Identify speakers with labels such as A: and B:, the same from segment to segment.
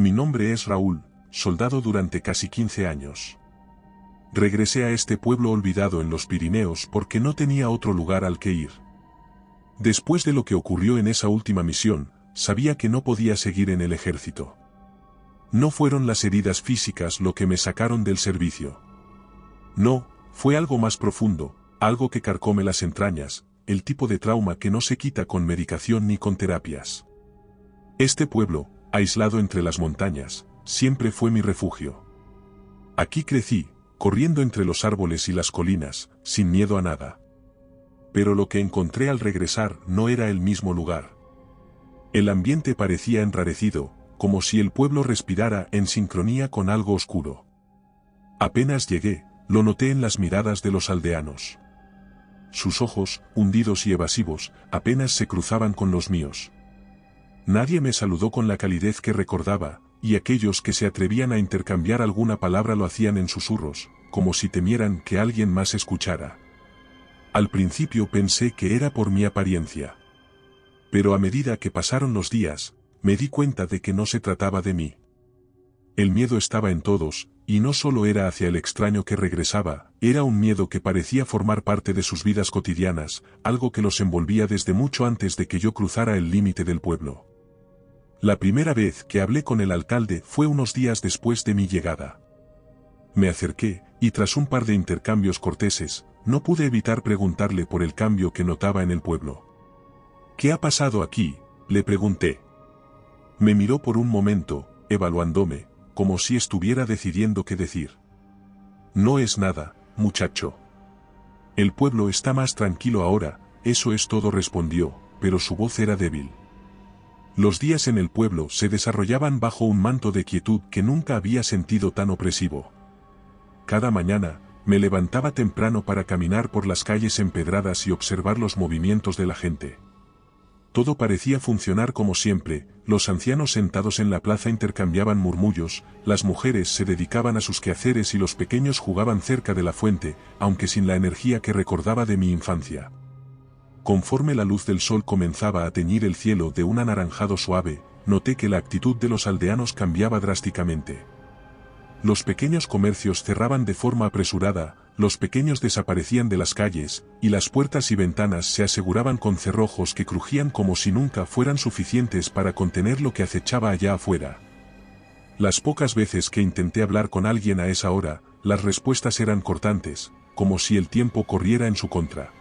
A: Mi nombre es Raúl, soldado durante casi 15 años. Regresé a este pueblo olvidado en los Pirineos porque no tenía otro lugar al que ir. Después de lo que ocurrió en esa última misión, sabía que no podía seguir en el ejército. No fueron las heridas físicas lo que me sacaron del servicio. No, fue algo más profundo, algo que carcome las entrañas, el tipo de trauma que no se quita con medicación ni con terapias. Este pueblo, aislado entre las montañas, siempre fue mi refugio. Aquí crecí, corriendo entre los árboles y las colinas, sin miedo a nada. Pero lo que encontré al regresar no era el mismo lugar. El ambiente parecía enrarecido, como si el pueblo respirara en sincronía con algo oscuro. Apenas llegué, lo noté en las miradas de los aldeanos. Sus ojos, hundidos y evasivos, apenas se cruzaban con los míos. Nadie me saludó con la calidez que recordaba, y aquellos que se atrevían a intercambiar alguna palabra lo hacían en susurros, como si temieran que alguien más escuchara. Al principio pensé que era por mi apariencia. Pero a medida que pasaron los días, me di cuenta de que no se trataba de mí. El miedo estaba en todos, y no solo era hacia el extraño que regresaba, era un miedo que parecía formar parte de sus vidas cotidianas, algo que los envolvía desde mucho antes de que yo cruzara el límite del pueblo. La primera vez que hablé con el alcalde fue unos días después de mi llegada. Me acerqué, y tras un par de intercambios corteses, no pude evitar preguntarle por el cambio que notaba en el pueblo. ¿Qué ha pasado aquí?, le pregunté. Me miró por un momento, evaluándome, como si estuviera decidiendo qué decir. No es nada, muchacho. El pueblo está más tranquilo ahora, eso es todo, respondió, pero su voz era débil. Los días en el pueblo se desarrollaban bajo un manto de quietud que nunca había sentido tan opresivo. Cada mañana, me levantaba temprano para caminar por las calles empedradas y observar los movimientos de la gente. Todo parecía funcionar como siempre, los ancianos sentados en la plaza intercambiaban murmullos, las mujeres se dedicaban a sus quehaceres y los pequeños jugaban cerca de la fuente, aunque sin la energía que recordaba de mi infancia. Conforme la luz del sol comenzaba a teñir el cielo de un anaranjado suave, noté que la actitud de los aldeanos cambiaba drásticamente. Los pequeños comercios cerraban de forma apresurada, los pequeños desaparecían de las calles, y las puertas y ventanas se aseguraban con cerrojos que crujían como si nunca fueran suficientes para contener lo que acechaba allá afuera. Las pocas veces que intenté hablar con alguien a esa hora, las respuestas eran cortantes, como si el tiempo corriera en su contra.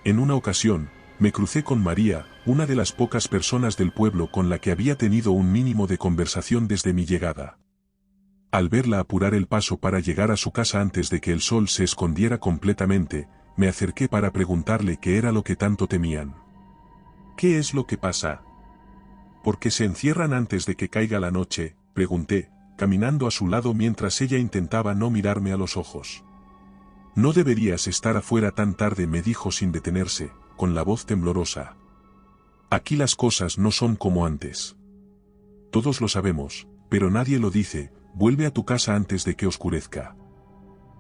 A: En una ocasión, me crucé con María, una de las pocas personas del pueblo con la que había tenido un mínimo de conversación desde mi llegada. Al verla apurar el paso para llegar a su casa antes de que el sol se escondiera completamente, me acerqué para preguntarle qué era lo que tanto temían. ¿Qué es lo que pasa? ¿Por qué se encierran antes de que caiga la noche?, pregunté, caminando a su lado mientras ella intentaba no mirarme a los ojos. No deberías estar afuera tan tarde, me dijo sin detenerse, con la voz temblorosa. Aquí las cosas no son como antes. Todos lo sabemos, pero nadie lo dice. Vuelve a tu casa antes de que oscurezca.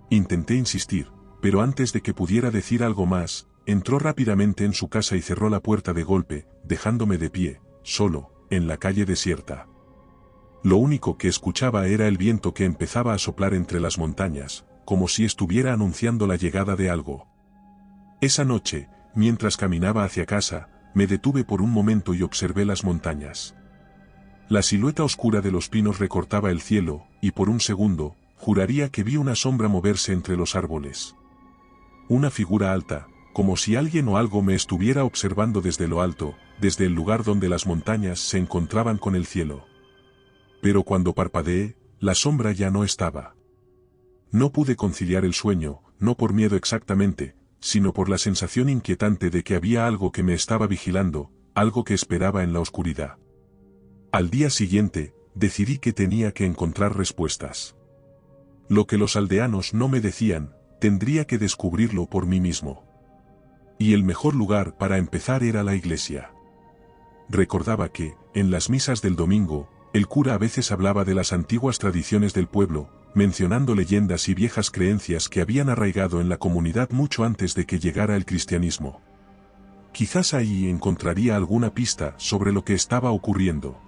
A: Intenté insistir, pero antes de que pudiera decir algo más, entró rápidamente en su casa y cerró la puerta de golpe, dejándome de pie, solo, en la calle desierta. Lo único que escuchaba era el viento que empezaba a soplar entre las montañas, como si estuviera anunciando la llegada de algo. Esa noche, mientras caminaba hacia casa, me detuve por un momento y observé las montañas. La silueta oscura de los pinos recortaba el cielo, y por un segundo, juraría que vi una sombra moverse entre los árboles. Una figura alta, como si alguien o algo me estuviera observando desde lo alto, desde el lugar donde las montañas se encontraban con el cielo. Pero cuando parpadeé, la sombra ya no estaba. No pude conciliar el sueño, no por miedo exactamente, sino por la sensación inquietante de que había algo que me estaba vigilando, algo que esperaba en la oscuridad. Al día siguiente, decidí que tenía que encontrar respuestas. Lo que los aldeanos no me decían, tendría que descubrirlo por mí mismo. Y el mejor lugar para empezar era la iglesia. Recordaba que, en las misas del domingo, el cura a veces hablaba de las antiguas tradiciones del pueblo, mencionando leyendas y viejas creencias que habían arraigado en la comunidad mucho antes de que llegara el cristianismo. Quizás ahí encontraría alguna pista sobre lo que estaba ocurriendo.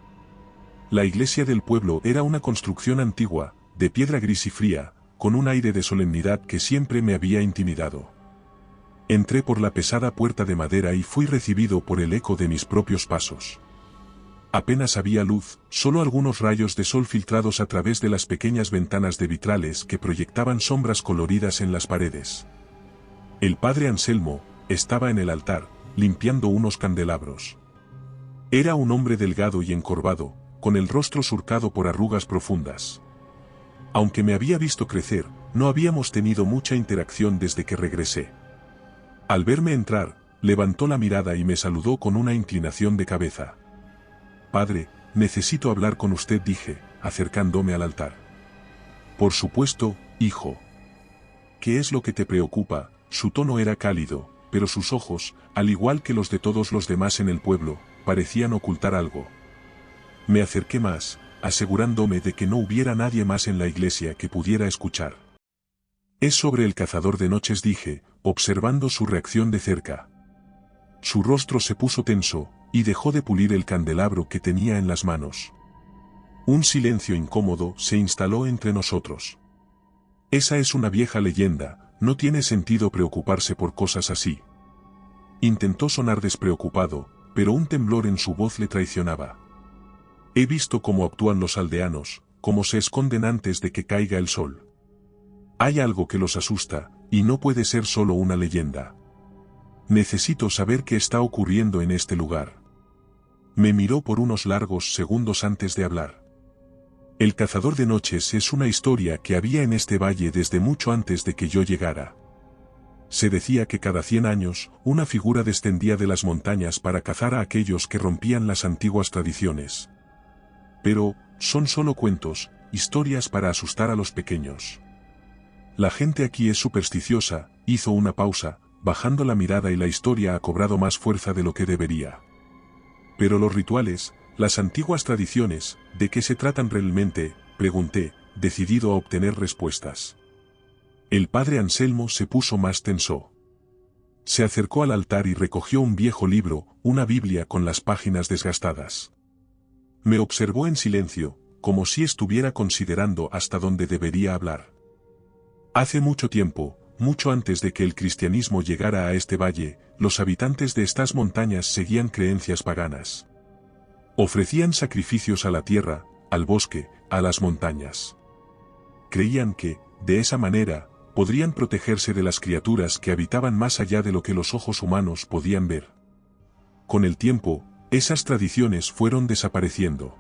A: La iglesia del pueblo era una construcción antigua, de piedra gris y fría, con un aire de solemnidad que siempre me había intimidado. Entré por la pesada puerta de madera y fui recibido por el eco de mis propios pasos. Apenas había luz, solo algunos rayos de sol filtrados a través de las pequeñas ventanas de vitrales que proyectaban sombras coloridas en las paredes. El padre Anselmo estaba en el altar, limpiando unos candelabros. Era un hombre delgado y encorvado, con el rostro surcado por arrugas profundas. Aunque me había visto crecer, no habíamos tenido mucha interacción desde que regresé. Al verme entrar, levantó la mirada y me saludó con una inclinación de cabeza. «Padre, necesito hablar con usted», dije, acercándome al altar. «Por supuesto, hijo. ¿Qué es lo que te preocupa?». Su tono era cálido, pero sus ojos, al igual que los de todos los demás en el pueblo, parecían ocultar algo. Me acerqué más, asegurándome de que no hubiera nadie más en la iglesia que pudiera escuchar. «Es sobre el cazador de noches», dije, observando su reacción de cerca. Su rostro se puso tenso, y dejó de pulir el candelabro que tenía en las manos. Un silencio incómodo se instaló entre nosotros. «Esa es una vieja leyenda, no tiene sentido preocuparse por cosas así». Intentó sonar despreocupado, pero un temblor en su voz le traicionaba. «He visto cómo actúan los aldeanos, cómo se esconden antes de que caiga el sol. Hay algo que los asusta, y no puede ser solo una leyenda. Necesito saber qué está ocurriendo en este lugar». Me miró por unos largos segundos antes de hablar. «El cazador de noches es una historia que había en este valle desde mucho antes de que yo llegara. Se decía que cada 100 años, una figura descendía de las montañas para cazar a aquellos que rompían las antiguas tradiciones. Pero, son solo cuentos, historias para asustar a los pequeños. La gente aquí es supersticiosa», hizo una pausa, bajando la mirada, y la historia ha cobrado más fuerza de lo que debería. «Pero los rituales, las antiguas tradiciones, ¿de qué se tratan realmente?», pregunté, decidido a obtener respuestas. El padre Anselmo se puso más tenso. Se acercó al altar y recogió un viejo libro, una Biblia con las páginas desgastadas. Me observó en silencio, como si estuviera considerando hasta dónde debería hablar. «Hace mucho tiempo, mucho antes de que el cristianismo llegara a este valle, los habitantes de estas montañas seguían creencias paganas. Ofrecían sacrificios a la tierra, al bosque, a las montañas. Creían que, de esa manera, podrían protegerse de las criaturas que habitaban más allá de lo que los ojos humanos podían ver. Con el tiempo, esas tradiciones fueron desapareciendo.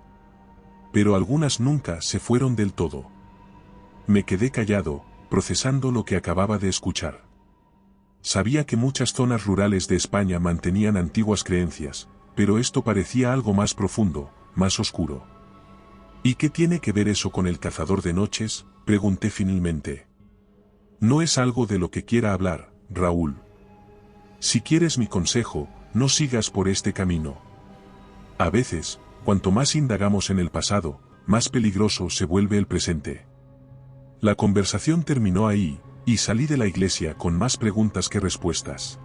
A: Pero algunas nunca se fueron del todo». Me quedé callado, procesando lo que acababa de escuchar. Sabía que muchas zonas rurales de España mantenían antiguas creencias, pero esto parecía algo más profundo, más oscuro. «¿Y qué tiene que ver eso con el cazador de noches?», pregunté finalmente. «No es algo de lo que quiera hablar, Raúl. Si quieres mi consejo, no sigas por este camino. A veces, cuanto más indagamos en el pasado, más peligroso se vuelve el presente». La conversación terminó ahí, y salí de la iglesia con más preguntas que respuestas.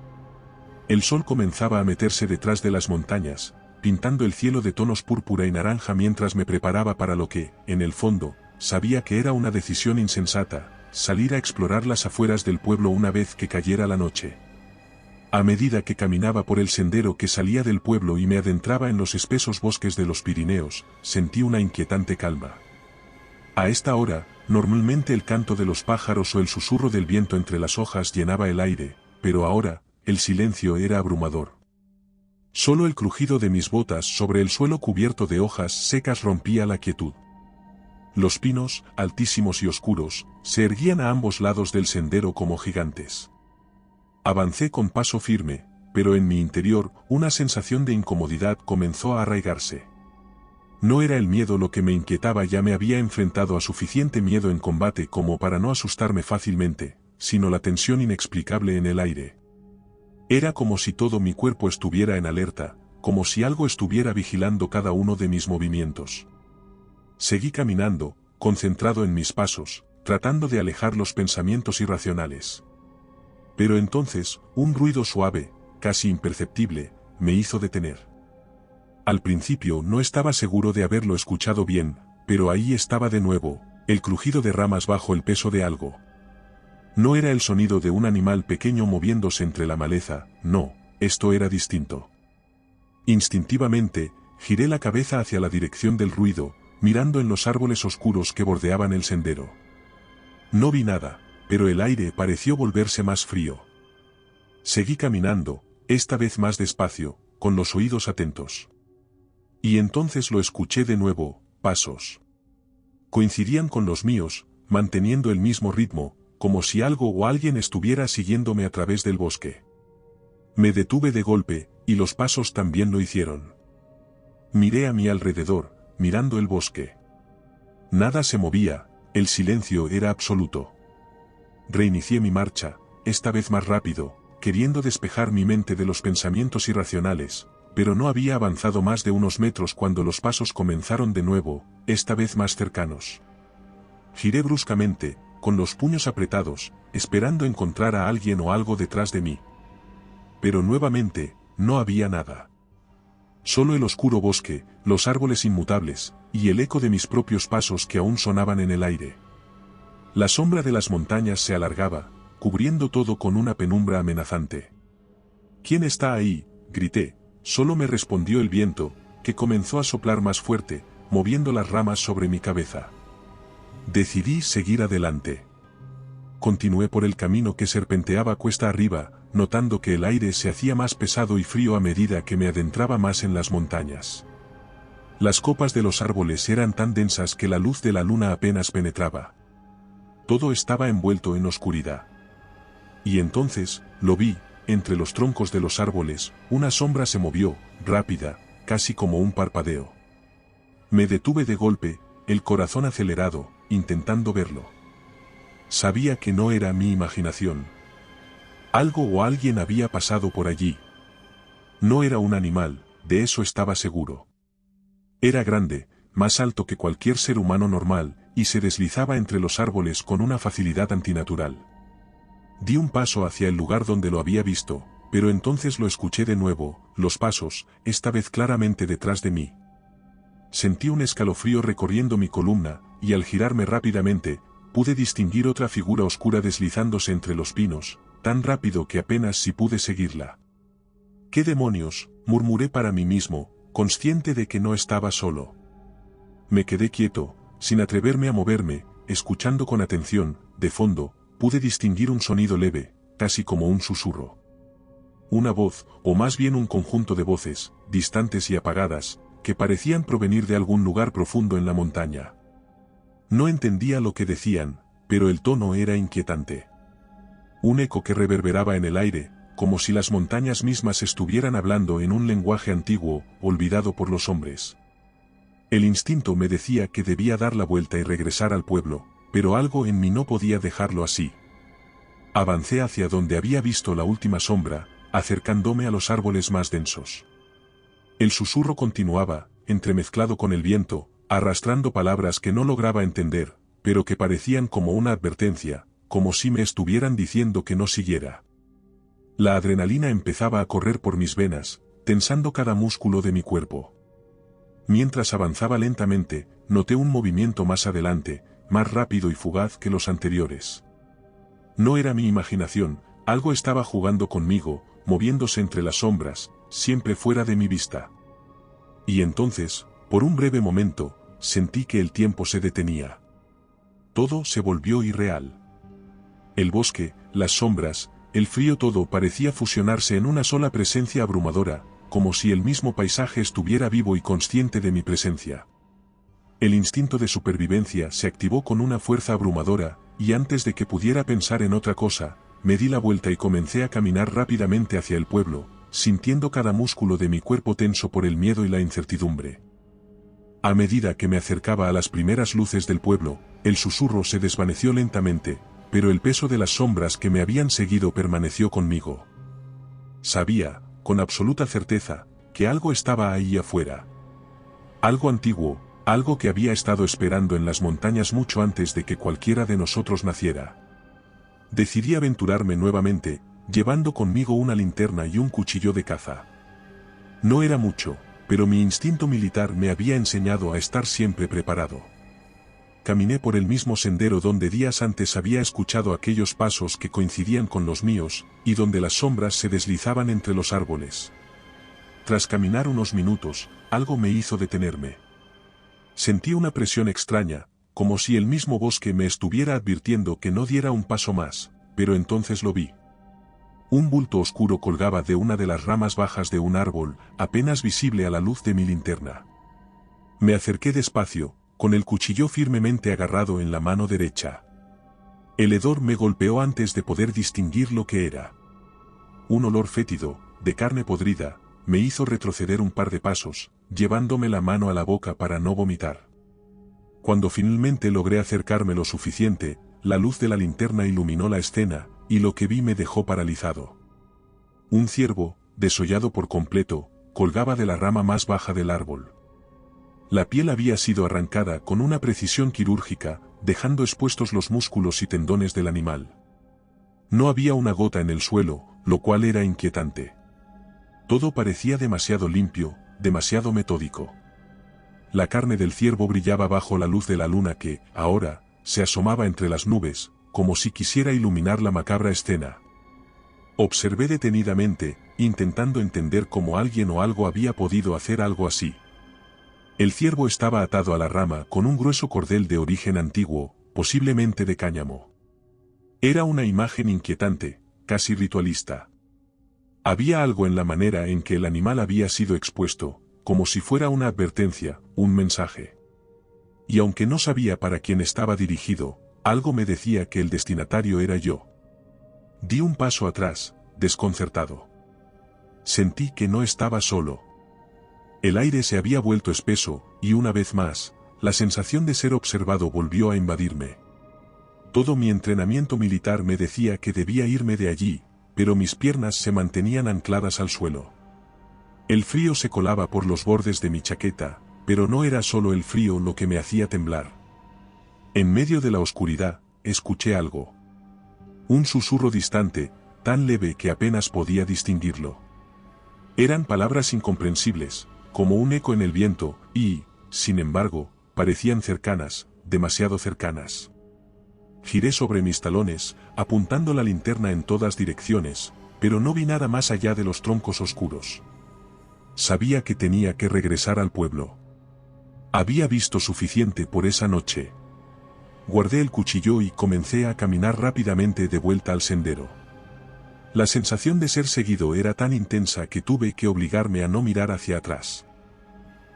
A: El sol comenzaba a meterse detrás de las montañas, pintando el cielo de tonos púrpura y naranja mientras me preparaba para lo que, en el fondo, sabía que era una decisión insensata: salir a explorar las afueras del pueblo una vez que cayera la noche. A medida que caminaba por el sendero que salía del pueblo y me adentraba en los espesos bosques de los Pirineos, sentí una inquietante calma. A esta hora, normalmente el canto de los pájaros o el susurro del viento entre las hojas llenaba el aire, pero ahora, el silencio era abrumador. Solo el crujido de mis botas sobre el suelo cubierto de hojas secas rompía la quietud. Los pinos, altísimos y oscuros, se erguían a ambos lados del sendero como gigantes. Avancé con paso firme, pero en mi interior, una sensación de incomodidad comenzó a arraigarse. No era el miedo lo que me inquietaba, ya me había enfrentado a suficiente miedo en combate como para no asustarme fácilmente, sino la tensión inexplicable en el aire. Era como si todo mi cuerpo estuviera en alerta, como si algo estuviera vigilando cada uno de mis movimientos. Seguí caminando, concentrado en mis pasos, tratando de alejar los pensamientos irracionales. Pero entonces, un ruido suave, casi imperceptible, me hizo detener. Al principio no estaba seguro de haberlo escuchado bien, pero ahí estaba de nuevo, el crujido de ramas bajo el peso de algo. No era el sonido de un animal pequeño moviéndose entre la maleza, no, esto era distinto. Instintivamente, giré la cabeza hacia la dirección del ruido, mirando en los árboles oscuros que bordeaban el sendero. No vi nada, pero el aire pareció volverse más frío. Seguí caminando, esta vez más despacio, con los oídos atentos. Y entonces lo escuché de nuevo, pasos. Coincidían con los míos, manteniendo el mismo ritmo, como si algo o alguien estuviera siguiéndome a través del bosque. Me detuve de golpe, y los pasos también lo hicieron. Miré a mi alrededor, mirando el bosque. Nada se movía, el silencio era absoluto. Reinicié mi marcha, esta vez más rápido, queriendo despejar mi mente de los pensamientos irracionales, pero no había avanzado más de unos metros cuando los pasos comenzaron de nuevo, esta vez más cercanos. Giré bruscamente, con los puños apretados, esperando encontrar a alguien o algo detrás de mí. Pero nuevamente, no había nada. Solo el oscuro bosque, los árboles inmutables, y el eco de mis propios pasos que aún sonaban en el aire. La sombra de las montañas se alargaba, cubriendo todo con una penumbra amenazante. ¿Quién está ahí?, grité. Solo me respondió el viento, que comenzó a soplar más fuerte, moviendo las ramas sobre mi cabeza. Decidí seguir adelante. Continué por el camino que serpenteaba cuesta arriba, notando que el aire se hacía más pesado y frío a medida que me adentraba más en las montañas. Las copas de los árboles eran tan densas que la luz de la luna apenas penetraba. Todo estaba envuelto en oscuridad. Y entonces, lo vi. Entre los troncos de los árboles, una sombra se movió, rápida, casi como un parpadeo. Me detuve de golpe, el corazón acelerado, intentando verlo. Sabía que no era mi imaginación. Algo o alguien había pasado por allí. No era un animal, de eso estaba seguro. Era grande, más alto que cualquier ser humano normal, y se deslizaba entre los árboles con una facilidad antinatural. Di un paso hacia el lugar donde lo había visto, pero entonces lo escuché de nuevo, los pasos, esta vez claramente detrás de mí. Sentí un escalofrío recorriendo mi columna, y al girarme rápidamente, pude distinguir otra figura oscura deslizándose entre los pinos, tan rápido que apenas si pude seguirla. «¿Qué demonios?», murmuré para mí mismo, consciente de que no estaba solo. Me quedé quieto, sin atreverme a moverme, escuchando con atención, de fondo, pude distinguir un sonido leve, casi como un susurro. Una voz, o más bien un conjunto de voces, distantes y apagadas, que parecían provenir de algún lugar profundo en la montaña. No entendía lo que decían, pero el tono era inquietante. Un eco que reverberaba en el aire, como si las montañas mismas estuvieran hablando en un lenguaje antiguo, olvidado por los hombres. El instinto me decía que debía dar la vuelta y regresar al pueblo, pero algo en mí no podía dejarlo así. Avancé hacia donde había visto la última sombra, acercándome a los árboles más densos. El susurro continuaba, entremezclado con el viento, arrastrando palabras que no lograba entender, pero que parecían como una advertencia, como si me estuvieran diciendo que no siguiera. La adrenalina empezaba a correr por mis venas, tensando cada músculo de mi cuerpo. Mientras avanzaba lentamente, noté un movimiento más adelante, más rápido y fugaz que los anteriores. No era mi imaginación, algo estaba jugando conmigo, moviéndose entre las sombras, siempre fuera de mi vista. Y entonces, por un breve momento, sentí que el tiempo se detenía. Todo se volvió irreal. El bosque, las sombras, el frío, todo parecía fusionarse en una sola presencia abrumadora, como si el mismo paisaje estuviera vivo y consciente de mi presencia. El instinto de supervivencia se activó con una fuerza abrumadora, y antes de que pudiera pensar en otra cosa, me di la vuelta y comencé a caminar rápidamente hacia el pueblo, sintiendo cada músculo de mi cuerpo tenso por el miedo y la incertidumbre. A medida que me acercaba a las primeras luces del pueblo, el susurro se desvaneció lentamente, pero el peso de las sombras que me habían seguido permaneció conmigo. Sabía, con absoluta certeza, que algo estaba ahí afuera. Algo antiguo, algo que había estado esperando en las montañas mucho antes de que cualquiera de nosotros naciera. Decidí aventurarme nuevamente, llevando conmigo una linterna y un cuchillo de caza. No era mucho, pero mi instinto militar me había enseñado a estar siempre preparado. Caminé por el mismo sendero donde días antes había escuchado aquellos pasos que coincidían con los míos, y donde las sombras se deslizaban entre los árboles. Tras caminar unos minutos, algo me hizo detenerme. Sentí una presión extraña, como si el mismo bosque me estuviera advirtiendo que no diera un paso más, pero entonces lo vi. Un bulto oscuro colgaba de una de las ramas bajas de un árbol, apenas visible a la luz de mi linterna. Me acerqué despacio, con el cuchillo firmemente agarrado en la mano derecha. El hedor me golpeó antes de poder distinguir lo que era. Un olor fétido, de carne podrida, me hizo retroceder un par de pasos, llevándome la mano a la boca para no vomitar. Cuando finalmente logré acercarme lo suficiente, la luz de la linterna iluminó la escena, y lo que vi me dejó paralizado. Un ciervo, desollado por completo, colgaba de la rama más baja del árbol. La piel había sido arrancada con una precisión quirúrgica, dejando expuestos los músculos y tendones del animal. No había una gota en el suelo, lo cual era inquietante. Todo parecía demasiado limpio, demasiado metódico. La carne del ciervo brillaba bajo la luz de la luna que, ahora, se asomaba entre las nubes, como si quisiera iluminar la macabra escena. Observé detenidamente, intentando entender cómo alguien o algo había podido hacer algo así. El ciervo estaba atado a la rama con un grueso cordel de origen antiguo, posiblemente de cáñamo. Era una imagen inquietante, casi ritualista. Había algo en la manera en que el animal había sido expuesto, como si fuera una advertencia, un mensaje. Y aunque no sabía para quién estaba dirigido, algo me decía que el destinatario era yo. Di un paso atrás, desconcertado. Sentí que no estaba solo. El aire se había vuelto espeso, y una vez más, la sensación de ser observado volvió a invadirme. Todo mi entrenamiento militar me decía que debía irme de allí, pero mis piernas se mantenían ancladas al suelo. El frío se colaba por los bordes de mi chaqueta, pero no era solo el frío lo que me hacía temblar. En medio de la oscuridad, escuché algo. Un susurro distante, tan leve que apenas podía distinguirlo. Eran palabras incomprensibles, como un eco en el viento, y, sin embargo, parecían cercanas, demasiado cercanas. Giré sobre mis talones, apuntando la linterna en todas direcciones, pero no vi nada más allá de los troncos oscuros. Sabía que tenía que regresar al pueblo. Había visto suficiente por esa noche. Guardé el cuchillo y comencé a caminar rápidamente de vuelta al sendero. La sensación de ser seguido era tan intensa que tuve que obligarme a no mirar hacia atrás.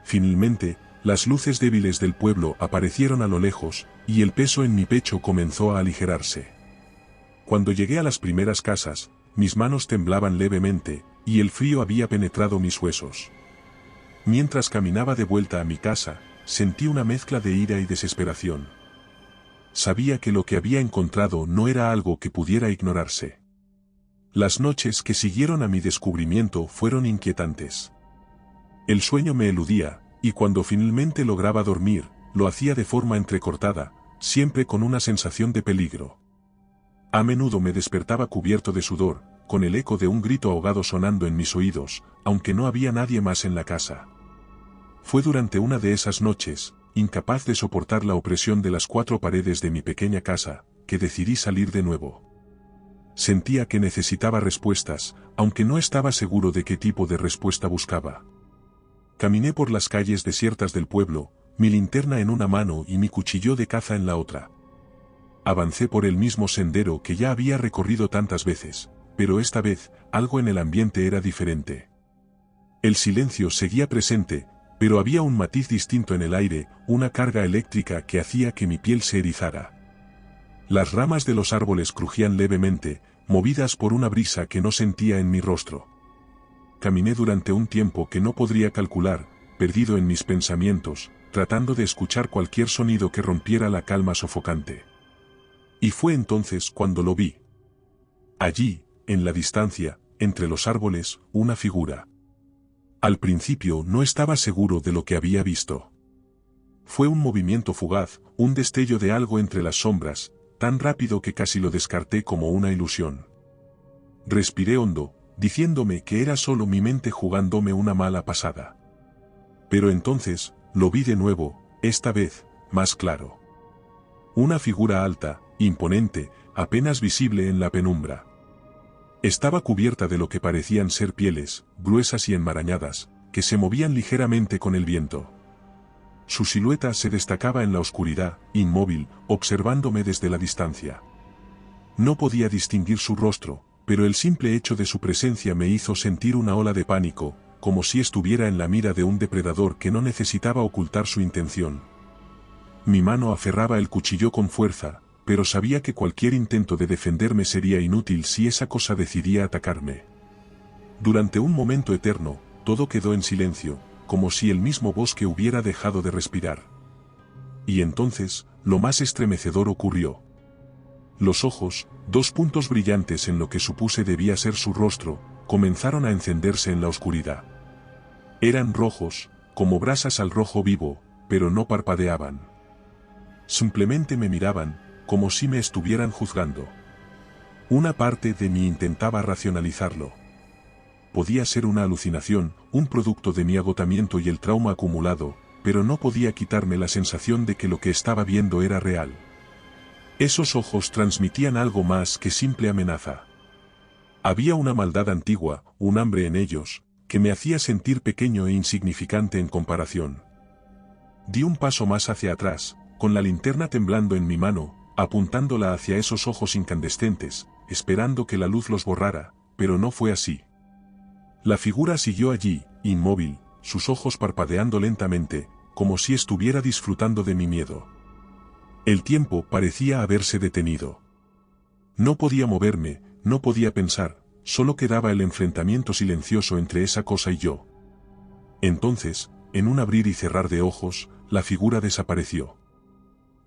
A: Finalmente, las luces débiles del pueblo aparecieron a lo lejos, y el peso en mi pecho comenzó a aligerarse. Cuando llegué a las primeras casas, mis manos temblaban levemente, y el frío había penetrado mis huesos. Mientras caminaba de vuelta a mi casa, sentí una mezcla de ira y desesperación. Sabía que lo que había encontrado no era algo que pudiera ignorarse. Las noches que siguieron a mi descubrimiento fueron inquietantes. El sueño me eludía, y cuando finalmente lograba dormir, lo hacía de forma entrecortada, siempre con una sensación de peligro. A menudo me despertaba cubierto de sudor, con el eco de un grito ahogado sonando en mis oídos, aunque no había nadie más en la casa. Fue durante una de esas noches, incapaz de soportar la opresión de las 4 paredes de mi pequeña casa, que decidí salir de nuevo. Sentía que necesitaba respuestas, aunque no estaba seguro de qué tipo de respuesta buscaba. Caminé por las calles desiertas del pueblo, mi linterna en una mano y mi cuchillo de caza en la otra. Avancé por el mismo sendero que ya había recorrido tantas veces, pero esta vez, algo en el ambiente era diferente. El silencio seguía presente, pero había un matiz distinto en el aire, una carga eléctrica que hacía que mi piel se erizara. Las ramas de los árboles crujían levemente, movidas por una brisa que no sentía en mi rostro. Caminé durante un tiempo que no podría calcular, perdido en mis pensamientos, tratando de escuchar cualquier sonido que rompiera la calma sofocante. Y fue entonces cuando lo vi. Allí, en la distancia, entre los árboles, una figura. Al principio no estaba seguro de lo que había visto. Fue un movimiento fugaz, un destello de algo entre las sombras, tan rápido que casi lo descarté como una ilusión. Respiré hondo, diciéndome que era solo mi mente jugándome una mala pasada. Pero entonces, lo vi de nuevo, esta vez, más claro. Una figura alta, imponente, apenas visible en la penumbra. Estaba cubierta de lo que parecían ser pieles, gruesas y enmarañadas, que se movían ligeramente con el viento. Su silueta se destacaba en la oscuridad, inmóvil, observándome desde la distancia. No podía distinguir su rostro, pero el simple hecho de su presencia me hizo sentir una ola de pánico, como si estuviera en la mira de un depredador que no necesitaba ocultar su intención. Mi mano aferraba el cuchillo con fuerza, pero sabía que cualquier intento de defenderme sería inútil si esa cosa decidía atacarme. Durante un momento eterno, todo quedó en silencio, como si el mismo bosque hubiera dejado de respirar. Y entonces, lo más estremecedor ocurrió. Los ojos, dos puntos brillantes en lo que supuse debía ser su rostro, comenzaron a encenderse en la oscuridad. Eran rojos, como brasas al rojo vivo, pero no parpadeaban. Simplemente me miraban, como si me estuvieran juzgando. Una parte de mí intentaba racionalizarlo. Podía ser una alucinación, un producto de mi agotamiento y el trauma acumulado, pero no podía quitarme la sensación de que lo que estaba viendo era real. Esos ojos transmitían algo más que simple amenaza. Había una maldad antigua, un hambre en ellos, que me hacía sentir pequeño e insignificante en comparación. Di un paso más hacia atrás, con la linterna temblando en mi mano, apuntándola hacia esos ojos incandescentes, esperando que la luz los borrara, pero no fue así. La figura siguió allí, inmóvil, sus ojos parpadeando lentamente, como si estuviera disfrutando de mi miedo. El tiempo parecía haberse detenido. No podía moverme, no podía pensar, solo quedaba el enfrentamiento silencioso entre esa cosa y yo. Entonces, en un abrir y cerrar de ojos, la figura desapareció.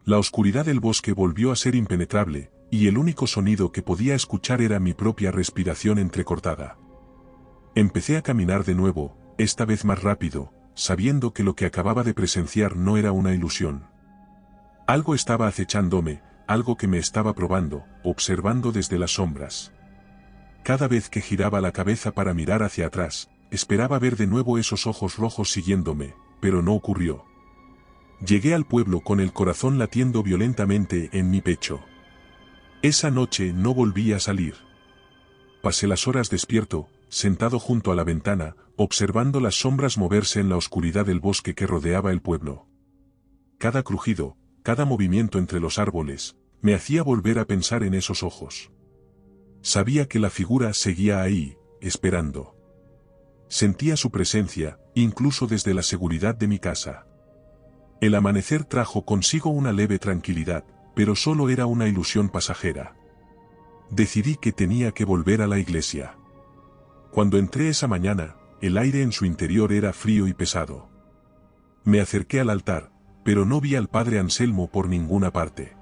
A: La oscuridad del bosque volvió a ser impenetrable, y el único sonido que podía escuchar era mi propia respiración entrecortada. Empecé a caminar de nuevo, esta vez más rápido, sabiendo que lo que acababa de presenciar no era una ilusión. Algo estaba acechándome, algo que me estaba probando, observando desde las sombras. Cada vez que giraba la cabeza para mirar hacia atrás, esperaba ver de nuevo esos ojos rojos siguiéndome, pero no ocurrió. Llegué al pueblo con el corazón latiendo violentamente en mi pecho. Esa noche no volví a salir. Pasé las horas despierto, sentado junto a la ventana, observando las sombras moverse en la oscuridad del bosque que rodeaba el pueblo. Cada crujido, cada movimiento entre los árboles, me hacía volver a pensar en esos ojos. Sabía que la figura seguía ahí, esperando. Sentía su presencia, incluso desde la seguridad de mi casa. El amanecer trajo consigo una leve tranquilidad, pero solo era una ilusión pasajera. Decidí que tenía que volver a la iglesia. Cuando entré esa mañana, el aire en su interior era frío y pesado. Me acerqué al altar, pero no vi al padre Anselmo por ninguna parte.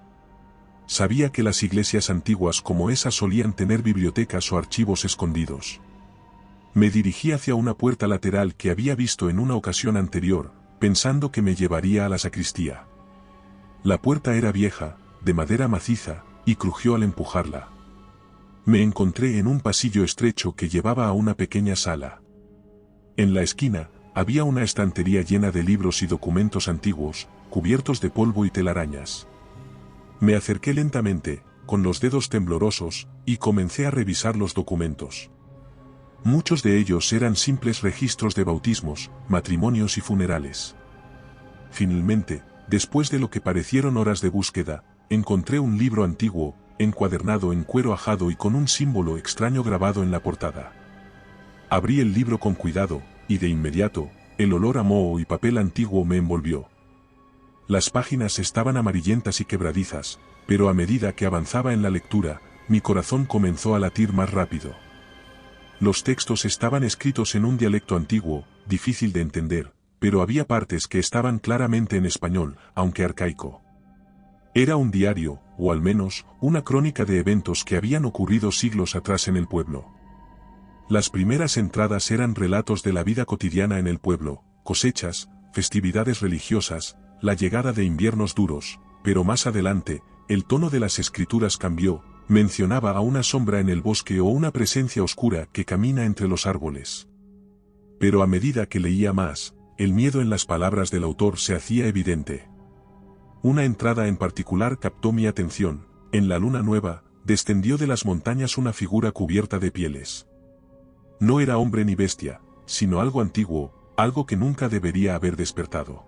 A: Sabía que las iglesias antiguas como esa solían tener bibliotecas o archivos escondidos. Me dirigí hacia una puerta lateral que había visto en una ocasión anterior, pensando que me llevaría a la sacristía. La puerta era vieja, de madera maciza, y crujió al empujarla. Me encontré en un pasillo estrecho que llevaba a una pequeña sala. En la esquina, había una estantería llena de libros y documentos antiguos, cubiertos de polvo y telarañas. Me acerqué lentamente, con los dedos temblorosos, y comencé a revisar los documentos. Muchos de ellos eran simples registros de bautismos, matrimonios y funerales. Finalmente, después de lo que parecieron horas de búsqueda, encontré un libro antiguo, encuadernado en cuero ajado y con un símbolo extraño grabado en la portada. Abrí el libro con cuidado, y de inmediato, el olor a moho y papel antiguo me envolvió. Las páginas estaban amarillentas y quebradizas, pero a medida que avanzaba en la lectura, mi corazón comenzó a latir más rápido. Los textos estaban escritos en un dialecto antiguo, difícil de entender, pero había partes que estaban claramente en español, aunque arcaico. Era un diario, o al menos, una crónica de eventos que habían ocurrido siglos atrás en el pueblo. Las primeras entradas eran relatos de la vida cotidiana en el pueblo, cosechas, festividades religiosas, la llegada de inviernos duros, pero más adelante, el tono de las escrituras cambió, mencionaba a una sombra en el bosque o una presencia oscura que camina entre los árboles. Pero a medida que leía más, el miedo en las palabras del autor se hacía evidente. Una entrada en particular captó mi atención. En la luna nueva, descendió de las montañas una figura cubierta de pieles. No era hombre ni bestia, sino algo antiguo, algo que nunca debería haber despertado.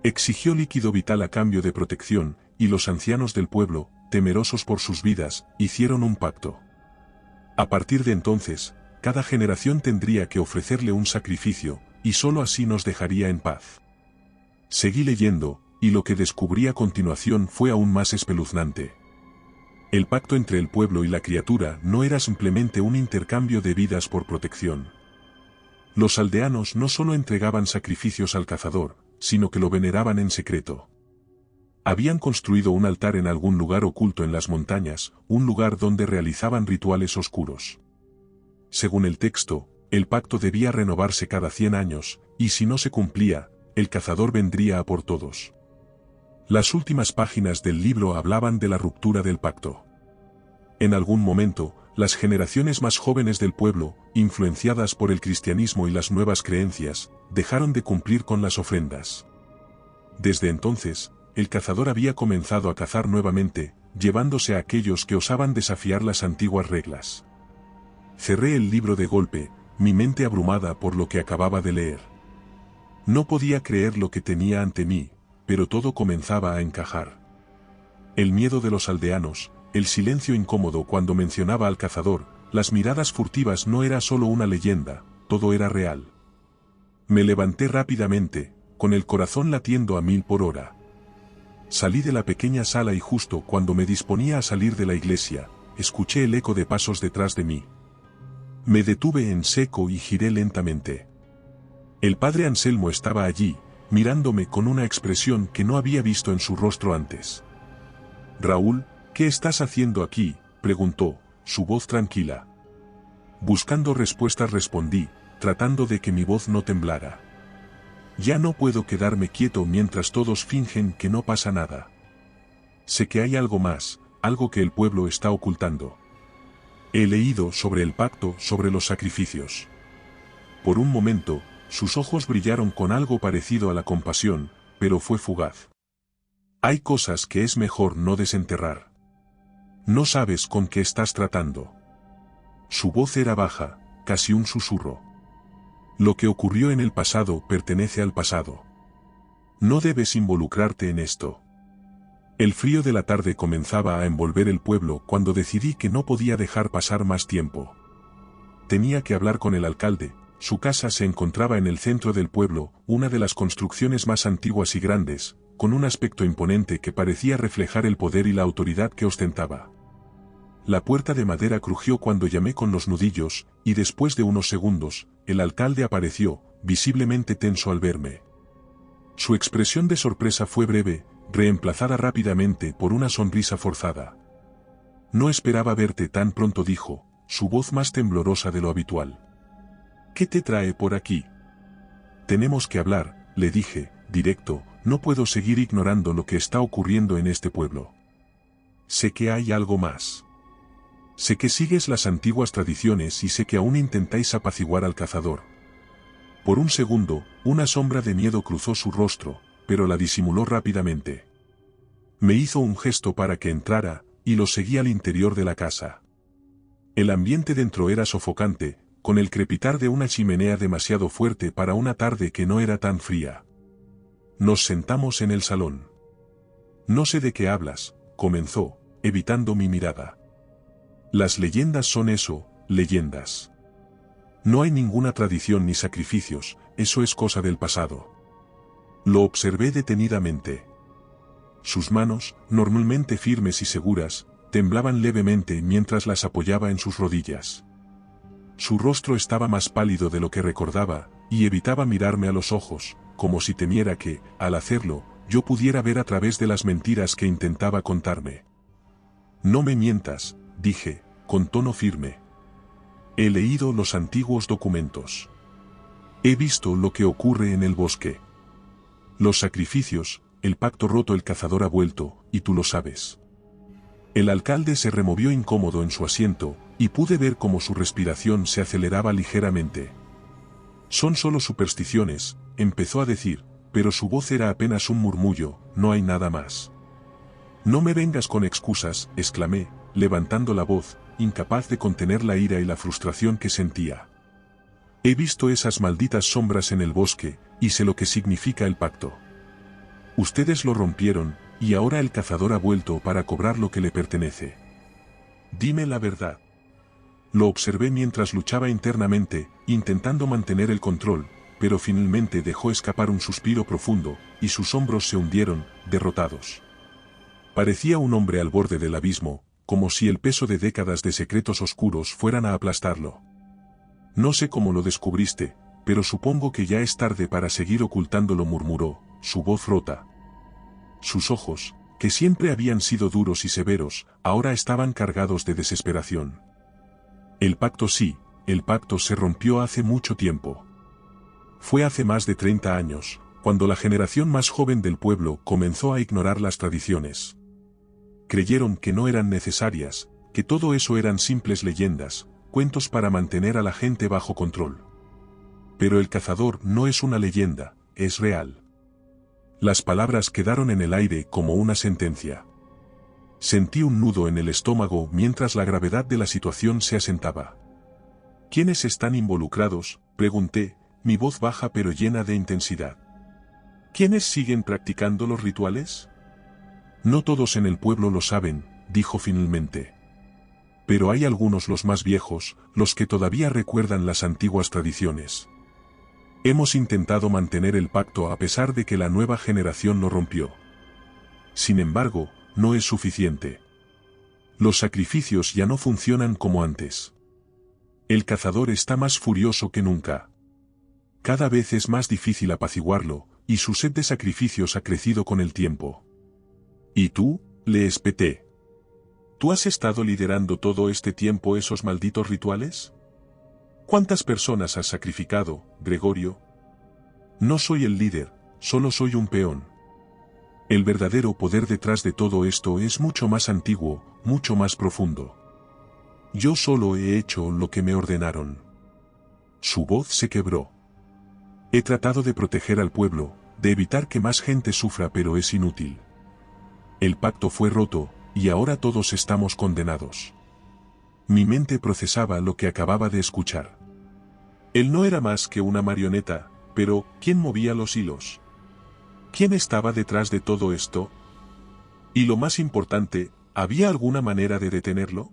A: Exigió líquido vital a cambio de protección, y los ancianos del pueblo, temerosos por sus vidas, hicieron un pacto. A partir de entonces, cada generación tendría que ofrecerle un sacrificio, y sólo así nos dejaría en paz. Seguí leyendo, y lo que descubrí a continuación fue aún más espeluznante. El pacto entre el pueblo y la criatura no era simplemente un intercambio de vidas por protección. Los aldeanos no solo entregaban sacrificios al cazador, sino que lo veneraban en secreto. Habían construido un altar en algún lugar oculto en las montañas, un lugar donde realizaban rituales oscuros. Según el texto, el pacto debía renovarse cada 100 años, y si no se cumplía, el cazador vendría a por todos. Las últimas páginas del libro hablaban de la ruptura del pacto. En algún momento, las generaciones más jóvenes del pueblo, influenciadas por el cristianismo y las nuevas creencias, dejaron de cumplir con las ofrendas. Desde entonces, el cazador había comenzado a cazar nuevamente, llevándose a aquellos que osaban desafiar las antiguas reglas. Cerré el libro de golpe, mi mente abrumada por lo que acababa de leer. No podía creer lo que tenía ante mí, pero todo comenzaba a encajar. El miedo de los aldeanos, el silencio incómodo cuando mencionaba al cazador, las miradas furtivas no era solo una leyenda, todo era real. Me levanté rápidamente, con el corazón latiendo a 1000 por hora. Salí de la pequeña sala y justo cuando me disponía a salir de la iglesia, escuché el eco de pasos detrás de mí. Me detuve en seco y giré lentamente. El padre Anselmo estaba allí, mirándome con una expresión que no había visto en su rostro antes. «Raúl, ¿qué estás haciendo aquí?», preguntó, su voz tranquila. Buscando respuestas respondí, tratando de que mi voz no temblara. «Ya no puedo quedarme quieto mientras todos fingen que no pasa nada. Sé que hay algo más, algo que el pueblo está ocultando. He leído sobre el pacto, sobre los sacrificios». Por un momento, sus ojos brillaron con algo parecido a la compasión, pero fue fugaz. «Hay cosas que es mejor no desenterrar. No sabes con qué estás tratando». Su voz era baja, casi un susurro. «Lo que ocurrió en el pasado pertenece al pasado. No debes involucrarte en esto». El frío de la tarde comenzaba a envolver el pueblo cuando decidí que no podía dejar pasar más tiempo. Tenía que hablar con el alcalde. Su casa se encontraba en el centro del pueblo, una de las construcciones más antiguas y grandes, con un aspecto imponente que parecía reflejar el poder y la autoridad que ostentaba. La puerta de madera crujió cuando llamé con los nudillos, y después de unos segundos, el alcalde apareció, visiblemente tenso al verme. Su expresión de sorpresa fue breve, reemplazada rápidamente por una sonrisa forzada. «No esperaba verte tan pronto», dijo, su voz más temblorosa de lo habitual. «¿Qué te trae por aquí?» «Tenemos que hablar», le dije, directo, «no puedo seguir ignorando lo que está ocurriendo en este pueblo. Sé que hay algo más. Sé que sigues las antiguas tradiciones y sé que aún intentáis apaciguar al cazador». Por un segundo, una sombra de miedo cruzó su rostro, pero la disimuló rápidamente. Me hizo un gesto para que entrara, y lo seguí al interior de la casa. El ambiente dentro era sofocante, con el crepitar de una chimenea demasiado fuerte para una tarde que no era tan fría. Nos sentamos en el salón. «No sé de qué hablas», comenzó, evitando mi mirada. «Las leyendas son eso, leyendas. No hay ninguna tradición ni sacrificios, eso es cosa del pasado». Lo observé detenidamente. Sus manos, normalmente firmes y seguras, temblaban levemente mientras las apoyaba en sus rodillas. Su rostro estaba más pálido de lo que recordaba, y evitaba mirarme a los ojos, como si temiera que, al hacerlo, yo pudiera ver a través de las mentiras que intentaba contarme. «No me mientas», dije, con tono firme. «He leído los antiguos documentos. He visto lo que ocurre en el bosque. Los sacrificios, el pacto roto, el cazador ha vuelto, y tú lo sabes». El alcalde se removió incómodo en su asiento, y pude ver cómo su respiración se aceleraba ligeramente. «Son solo supersticiones», empezó a decir, pero su voz era apenas un murmullo, no hay nada más. No me vengas con excusas, exclamé, levantando la voz, incapaz de contener la ira y la frustración que sentía. He visto esas malditas sombras en el bosque, y sé lo que significa el pacto. Ustedes lo rompieron, y ahora el cazador ha vuelto para cobrar lo que le pertenece. Dime la verdad. Lo observé mientras luchaba internamente, intentando mantener el control, pero finalmente dejó escapar un suspiro profundo, y sus hombros se hundieron, derrotados. Parecía un hombre al borde del abismo, como si el peso de décadas de secretos oscuros fueran a aplastarlo. No sé cómo lo descubriste, pero supongo que ya es tarde para seguir ocultándolo, murmuró, su voz rota. Sus ojos, que siempre habían sido duros y severos, ahora estaban cargados de desesperación. El pacto se rompió hace mucho tiempo. Fue hace más de 30 años, cuando la generación más joven del pueblo comenzó a ignorar las tradiciones. Creyeron que no eran necesarias, que todo eso eran simples leyendas, cuentos para mantener a la gente bajo control. Pero el cazador no es una leyenda, es real. Las palabras quedaron en el aire como una sentencia. Sentí un nudo en el estómago mientras la gravedad de la situación se asentaba. ¿Quiénes están involucrados?, pregunté, mi voz baja pero llena de intensidad. ¿Quiénes siguen practicando los rituales? No todos en el pueblo lo saben, dijo finalmente. Pero hay algunos, los más viejos, los que todavía recuerdan las antiguas tradiciones. Hemos intentado mantener el pacto a pesar de que la nueva generación lo rompió. Sin embargo, no es suficiente. Los sacrificios ya no funcionan como antes. El cazador está más furioso que nunca. Cada vez es más difícil apaciguarlo, y su sed de sacrificios ha crecido con el tiempo. ¿Y tú?, le espeté. ¿Tú has estado liderando todo este tiempo esos malditos rituales? ¿Cuántas personas has sacrificado, Gregorio? No soy el líder, solo soy un peón. El verdadero poder detrás de todo esto es mucho más antiguo, mucho más profundo. Yo solo he hecho lo que me ordenaron. Su voz se quebró. He tratado de proteger al pueblo, de evitar que más gente sufra, pero es inútil. El pacto fue roto, y ahora todos estamos condenados. Mi mente procesaba lo que acababa de escuchar. Él no era más que una marioneta, pero ¿quién movía los hilos? ¿Quién estaba detrás de todo esto? Y lo más importante, ¿había alguna manera de detenerlo?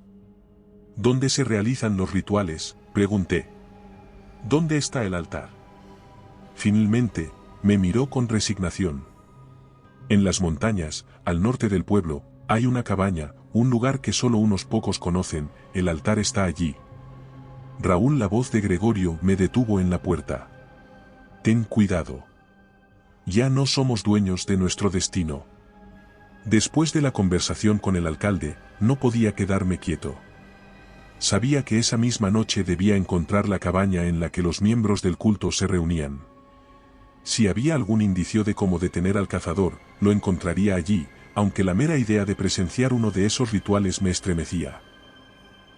A: ¿Dónde se realizan los rituales?, pregunté. ¿Dónde está el altar? Finalmente, me miró con resignación. En las montañas, al norte del pueblo, hay una cabaña, un lugar que solo unos pocos conocen, el altar está allí. Raúl, la voz de Gregorio me detuvo en la puerta. Ten cuidado. Ya no somos dueños de nuestro destino. Después de la conversación con el alcalde, no podía quedarme quieto. Sabía que esa misma noche debía encontrar la cabaña en la que los miembros del culto se reunían. Si había algún indicio de cómo detener al cazador, lo encontraría allí, aunque la mera idea de presenciar uno de esos rituales me estremecía.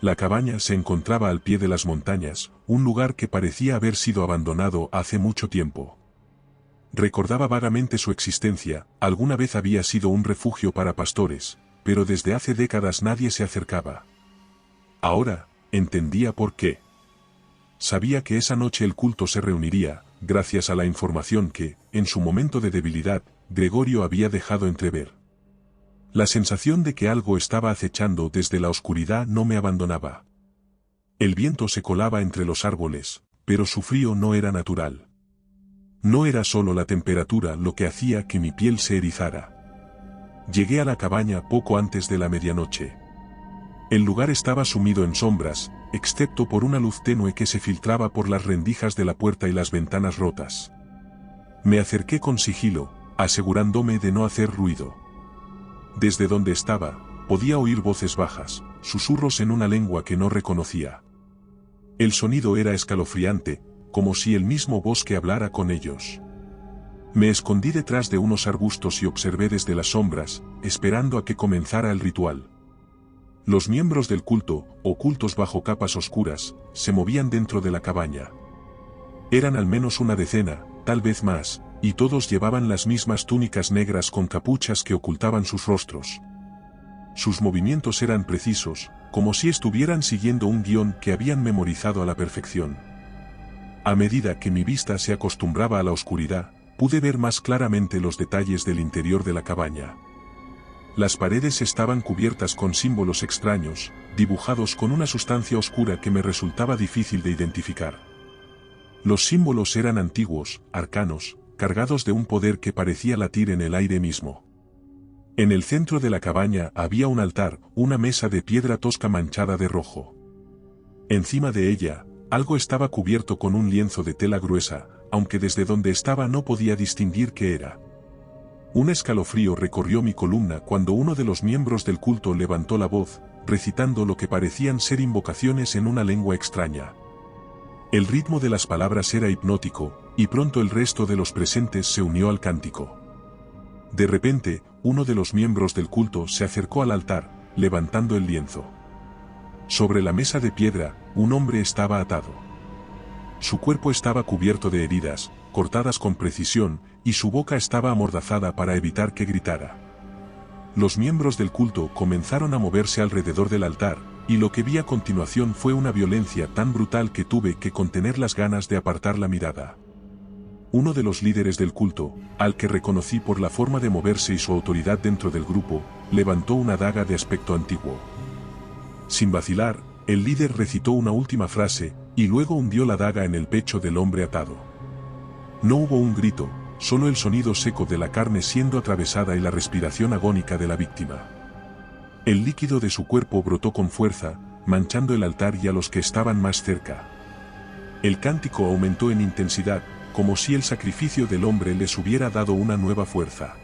A: La cabaña se encontraba al pie de las montañas, un lugar que parecía haber sido abandonado hace mucho tiempo. Recordaba vagamente su existencia, alguna vez había sido un refugio para pastores, pero desde hace décadas nadie se acercaba. Ahora, entendía por qué. Sabía que esa noche el culto se reuniría, gracias a la información que, en su momento de debilidad, Gregorio había dejado entrever. La sensación de que algo estaba acechando desde la oscuridad no me abandonaba. El viento se colaba entre los árboles, pero su frío no era natural. No era solo la temperatura lo que hacía que mi piel se erizara. Llegué a la cabaña poco antes de la medianoche. El lugar estaba sumido en sombras, excepto por una luz tenue que se filtraba por las rendijas de la puerta y las ventanas rotas. Me acerqué con sigilo, asegurándome de no hacer ruido. Desde donde estaba, podía oír voces bajas, susurros en una lengua que no reconocía. El sonido era escalofriante, como si el mismo bosque hablara con ellos. Me escondí detrás de unos arbustos y observé desde las sombras, esperando a que comenzara el ritual. Los miembros del culto, ocultos bajo capas oscuras, se movían dentro de la cabaña. Eran al menos una decena, tal vez más, y todos llevaban las mismas túnicas negras con capuchas que ocultaban sus rostros. Sus movimientos eran precisos, como si estuvieran siguiendo un guión que habían memorizado a la perfección. A medida que mi vista se acostumbraba a la oscuridad, pude ver más claramente los detalles del interior de la cabaña. Las paredes estaban cubiertas con símbolos extraños, dibujados con una sustancia oscura que me resultaba difícil de identificar. Los símbolos eran antiguos, arcanos, cargados de un poder que parecía latir en el aire mismo. En el centro de la cabaña había un altar, una mesa de piedra tosca manchada de rojo. Encima de ella, algo estaba cubierto con un lienzo de tela gruesa, aunque desde donde estaba no podía distinguir qué era. Un escalofrío recorrió mi columna cuando uno de los miembros del culto levantó la voz, recitando lo que parecían ser invocaciones en una lengua extraña. El ritmo de las palabras era hipnótico, y pronto el resto de los presentes se unió al cántico. De repente, uno de los miembros del culto se acercó al altar, levantando el lienzo. Sobre la mesa de piedra, un hombre estaba atado. Su cuerpo estaba cubierto de heridas, cortadas con precisión, y su boca estaba amordazada para evitar que gritara. Los miembros del culto comenzaron a moverse alrededor del altar, y lo que vi a continuación fue una violencia tan brutal que tuve que contener las ganas de apartar la mirada. Uno de los líderes del culto, al que reconocí por la forma de moverse y su autoridad dentro del grupo, levantó una daga de aspecto antiguo. Sin vacilar, el líder recitó una última frase, y luego hundió la daga en el pecho del hombre atado. No hubo un grito, solo el sonido seco de la carne siendo atravesada y la respiración agónica de la víctima. El líquido de su cuerpo brotó con fuerza, manchando el altar y a los que estaban más cerca. El cántico aumentó en intensidad, como si el sacrificio del hombre les hubiera dado una nueva fuerza.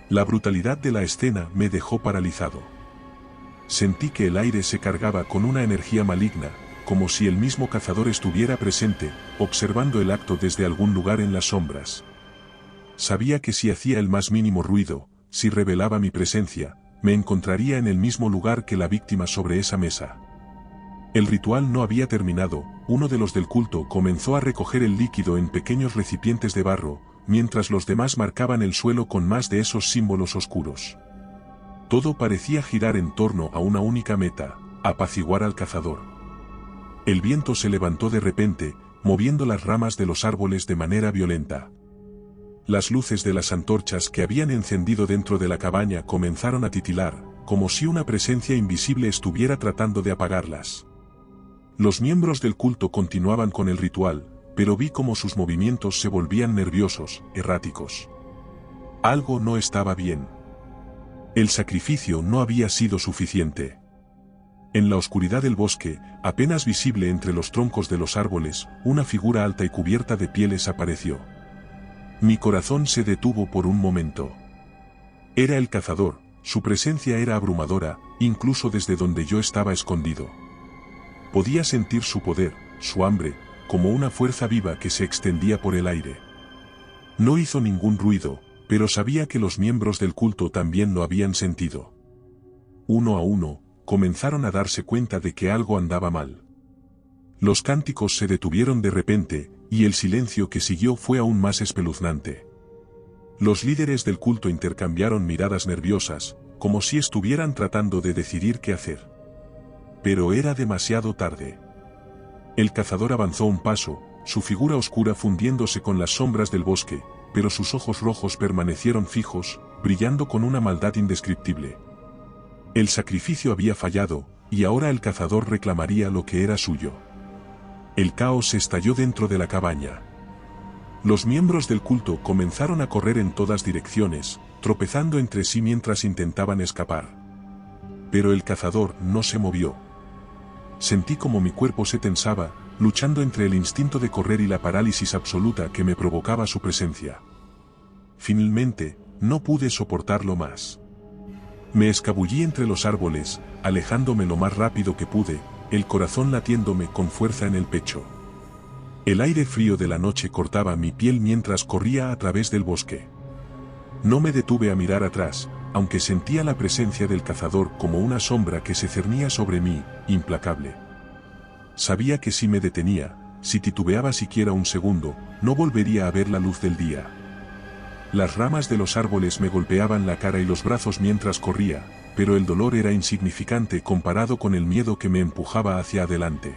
A: La brutalidad de la escena me dejó paralizado. Sentí que el aire se cargaba con una energía maligna, como si el mismo cazador estuviera presente, observando el acto desde algún lugar en las sombras. Sabía que si hacía el más mínimo ruido, si revelaba mi presencia, me encontraría en el mismo lugar que la víctima sobre esa mesa. El ritual no había terminado, uno de los del culto comenzó a recoger el líquido en pequeños recipientes de barro, mientras los demás marcaban el suelo con más de esos símbolos oscuros. Todo parecía girar en torno a una única meta, apaciguar al cazador. El viento se levantó de repente, moviendo las ramas de los árboles de manera violenta. Las luces de las antorchas que habían encendido dentro de la cabaña comenzaron a titilar, como si una presencia invisible estuviera tratando de apagarlas. Los miembros del culto continuaban con el ritual, pero vi cómo sus movimientos se volvían nerviosos, erráticos. Algo no estaba bien. El sacrificio no había sido suficiente. En la oscuridad del bosque, apenas visible entre los troncos de los árboles, una figura alta y cubierta de pieles apareció. Mi corazón se detuvo por un momento. Era el cazador, su presencia era abrumadora, incluso desde donde yo estaba escondido. Podía sentir su poder, su hambre, como una fuerza viva que se extendía por el aire. No hizo ningún ruido, pero sabía que los miembros del culto también lo habían sentido. Uno a uno, comenzaron a darse cuenta de que algo andaba mal. Los cánticos se detuvieron de repente, y el silencio que siguió fue aún más espeluznante. Los líderes del culto intercambiaron miradas nerviosas, como si estuvieran tratando de decidir qué hacer. Pero era demasiado tarde. El cazador avanzó un paso, su figura oscura fundiéndose con las sombras del bosque, pero sus ojos rojos permanecieron fijos, brillando con una maldad indescriptible. El sacrificio había fallado, y ahora el cazador reclamaría lo que era suyo. El caos estalló dentro de la cabaña. Los miembros del culto comenzaron a correr en todas direcciones, tropezando entre sí mientras intentaban escapar. Pero el cazador no se movió. Sentí como mi cuerpo se tensaba, luchando entre el instinto de correr y la parálisis absoluta que me provocaba su presencia. Finalmente, no pude soportarlo más. Me escabullí entre los árboles, alejándome lo más rápido que pude, el corazón latiéndome con fuerza en el pecho. El aire frío de la noche cortaba mi piel mientras corría a través del bosque. No me detuve a mirar atrás, aunque sentía la presencia del cazador como una sombra que se cernía sobre mí, implacable. Sabía que si me detenía, si titubeaba siquiera un segundo, no volvería a ver la luz del día. Las ramas de los árboles me golpeaban la cara y los brazos mientras corría, pero el dolor era insignificante comparado con el miedo que me empujaba hacia adelante.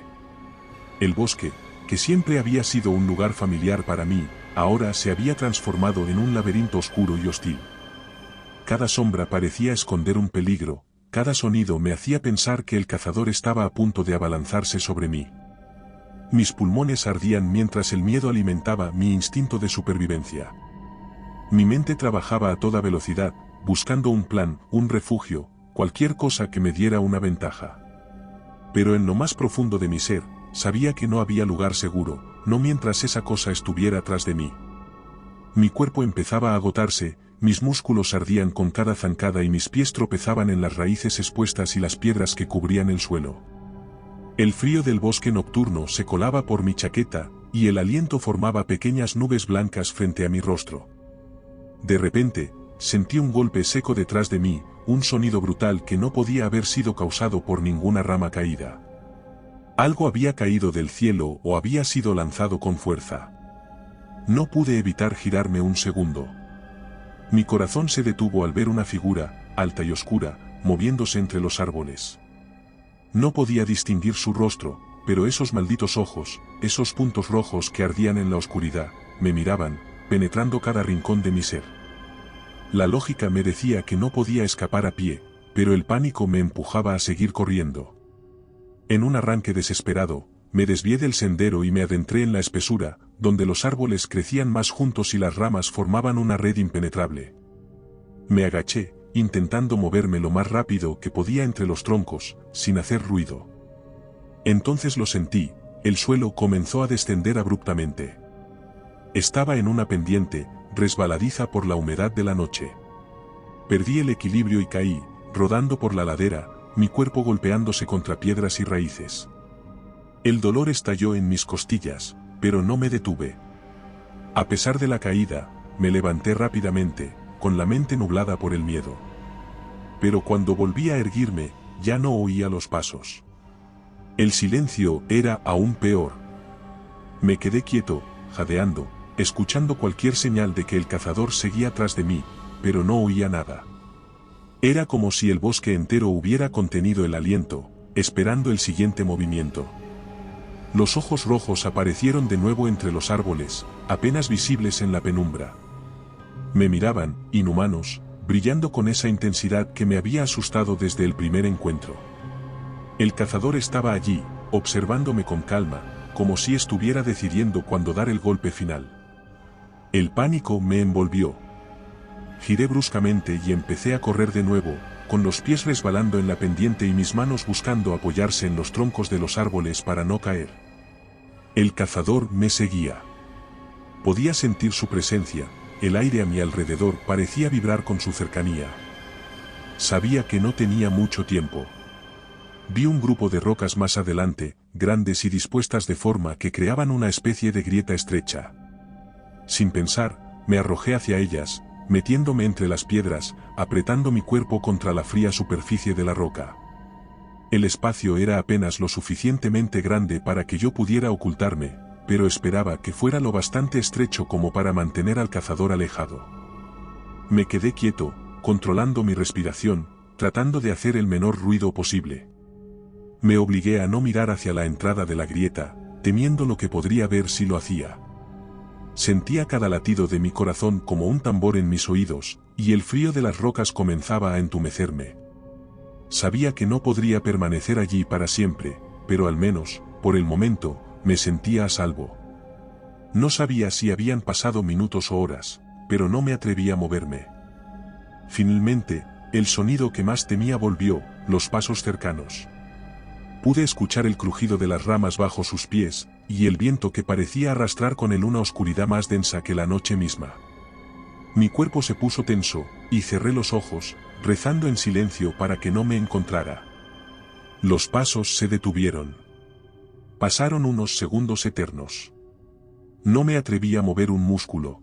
A: El bosque, que siempre había sido un lugar familiar para mí, ahora se había transformado en un laberinto oscuro y hostil. Cada sombra parecía esconder un peligro, cada sonido me hacía pensar que el cazador estaba a punto de abalanzarse sobre mí. Mis pulmones ardían mientras el miedo alimentaba mi instinto de supervivencia. Mi mente trabajaba a toda velocidad, buscando un plan, un refugio, cualquier cosa que me diera una ventaja. Pero en lo más profundo de mi ser, sabía que no había lugar seguro, no mientras esa cosa estuviera tras de mí. Mi cuerpo empezaba a agotarse, mis músculos ardían con cada zancada y mis pies tropezaban en las raíces expuestas y las piedras que cubrían el suelo. El frío del bosque nocturno se colaba por mi chaqueta, y el aliento formaba pequeñas nubes blancas frente a mi rostro. De repente, sentí un golpe seco detrás de mí, un sonido brutal que no podía haber sido causado por ninguna rama caída. Algo había caído del cielo o había sido lanzado con fuerza. No pude evitar girarme un segundo. Mi corazón se detuvo al ver una figura, alta y oscura, moviéndose entre los árboles. No podía distinguir su rostro, pero esos malditos ojos, esos puntos rojos que ardían en la oscuridad, me miraban, penetrando cada rincón de mi ser. La lógica me decía que no podía escapar a pie, pero el pánico me empujaba a seguir corriendo. En un arranque desesperado, me desvié del sendero y me adentré en la espesura, donde los árboles crecían más juntos y las ramas formaban una red impenetrable. Me agaché, intentando moverme lo más rápido que podía entre los troncos, sin hacer ruido. Entonces lo sentí, el suelo comenzó a descender abruptamente. Estaba en una pendiente, resbaladiza por la humedad de la noche. Perdí el equilibrio y caí, rodando por la ladera, mi cuerpo golpeándose contra piedras y raíces. El dolor estalló en mis costillas, pero no me detuve. A pesar de la caída, me levanté rápidamente, con la mente nublada por el miedo. Pero cuando volví a erguirme, ya no oía los pasos. El silencio era aún peor. Me quedé quieto, jadeando, escuchando cualquier señal de que el cazador seguía tras de mí, pero no oía nada. Era como si el bosque entero hubiera contenido el aliento, esperando el siguiente movimiento. Los ojos rojos aparecieron de nuevo entre los árboles, apenas visibles en la penumbra. Me miraban, inhumanos, brillando con esa intensidad que me había asustado desde el primer encuentro. El cazador estaba allí, observándome con calma, como si estuviera decidiendo cuándo dar el golpe final. El pánico me envolvió. Giré bruscamente y empecé a correr de nuevo, con los pies resbalando en la pendiente y mis manos buscando apoyarse en los troncos de los árboles para no caer. El cazador me seguía. Podía sentir su presencia, el aire a mi alrededor parecía vibrar con su cercanía. Sabía que no tenía mucho tiempo. Vi un grupo de rocas más adelante, grandes y dispuestas de forma que creaban una especie de grieta estrecha. Sin pensar, me arrojé hacia ellas, metiéndome entre las piedras, apretando mi cuerpo contra la fría superficie de la roca. El espacio era apenas lo suficientemente grande para que yo pudiera ocultarme, pero esperaba que fuera lo bastante estrecho como para mantener al cazador alejado. Me quedé quieto, controlando mi respiración, tratando de hacer el menor ruido posible. Me obligué a no mirar hacia la entrada de la grieta, temiendo lo que podría ver si lo hacía. Sentía cada latido de mi corazón como un tambor en mis oídos, y el frío de las rocas comenzaba a entumecerme. Sabía que no podría permanecer allí para siempre, pero al menos, por el momento, me sentía a salvo. No sabía si habían pasado minutos o horas, pero no me atreví a moverme. Finalmente, el sonido que más temía volvió, los pasos cercanos. Pude escuchar el crujido de las ramas bajo sus pies, y el viento que parecía arrastrar con él una oscuridad más densa que la noche misma. Mi cuerpo se puso tenso, y cerré los ojos, rezando en silencio para que no me encontrara. Los pasos se detuvieron. Pasaron unos segundos eternos. No me atreví a mover un músculo.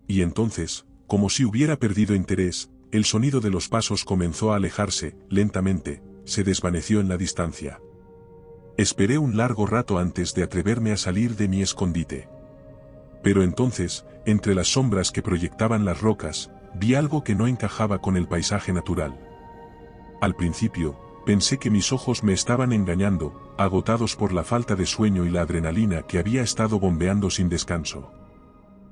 A: Y entonces, como si hubiera perdido interés, el sonido de los pasos comenzó a alejarse, lentamente, se desvaneció en la distancia. Esperé un largo rato antes de atreverme a salir de mi escondite. Pero entonces, entre las sombras que proyectaban las rocas, vi algo que no encajaba con el paisaje natural. Al principio, pensé que mis ojos me estaban engañando, agotados por la falta de sueño y la adrenalina que había estado bombeando sin descanso.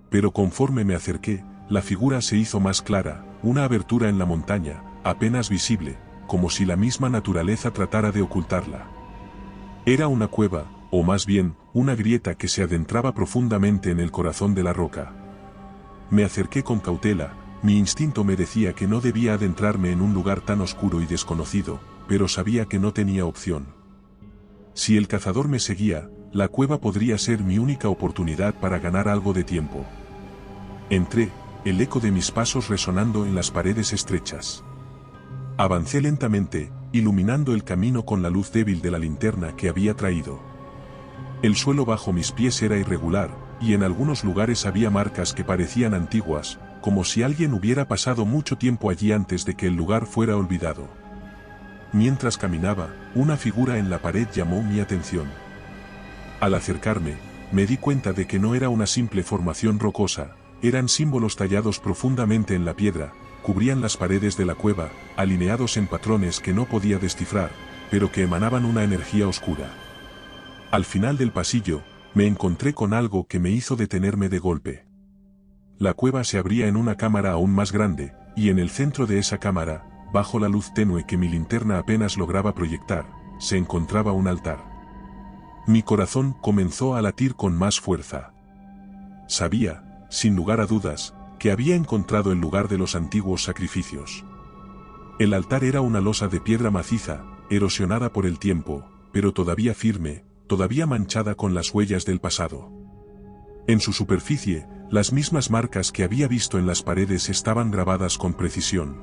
A: Pero conforme me acerqué, la figura se hizo más clara, una abertura en la montaña, apenas visible, como si la misma naturaleza tratara de ocultarla. Era una cueva, o más bien, una grieta que se adentraba profundamente en el corazón de la roca. Me acerqué con cautela, mi instinto me decía que no debía adentrarme en un lugar tan oscuro y desconocido, pero sabía que no tenía opción. Si el cazador me seguía, la cueva podría ser mi única oportunidad para ganar algo de tiempo. Entré, el eco de mis pasos resonando en las paredes estrechas. Avancé lentamente, iluminando el camino con la luz débil de la linterna que había traído. El suelo bajo mis pies era irregular, y en algunos lugares había marcas que parecían antiguas, como si alguien hubiera pasado mucho tiempo allí antes de que el lugar fuera olvidado. Mientras caminaba, una figura en la pared llamó mi atención. Al acercarme, me di cuenta de que no era una simple formación rocosa, eran símbolos tallados profundamente en la piedra, cubrían las paredes de la cueva, alineados en patrones que no podía descifrar, pero que emanaban una energía oscura. Al final del pasillo, me encontré con algo que me hizo detenerme de golpe. La cueva se abría en una cámara aún más grande, y en el centro de esa cámara, bajo la luz tenue que mi linterna apenas lograba proyectar, se encontraba un altar. Mi corazón comenzó a latir con más fuerza. Sabía, sin lugar a dudas, que había encontrado el lugar de los antiguos sacrificios. El altar era una losa de piedra maciza, erosionada por el tiempo, pero todavía firme, todavía manchada con las huellas del pasado. En su superficie, las mismas marcas que había visto en las paredes estaban grabadas con precisión.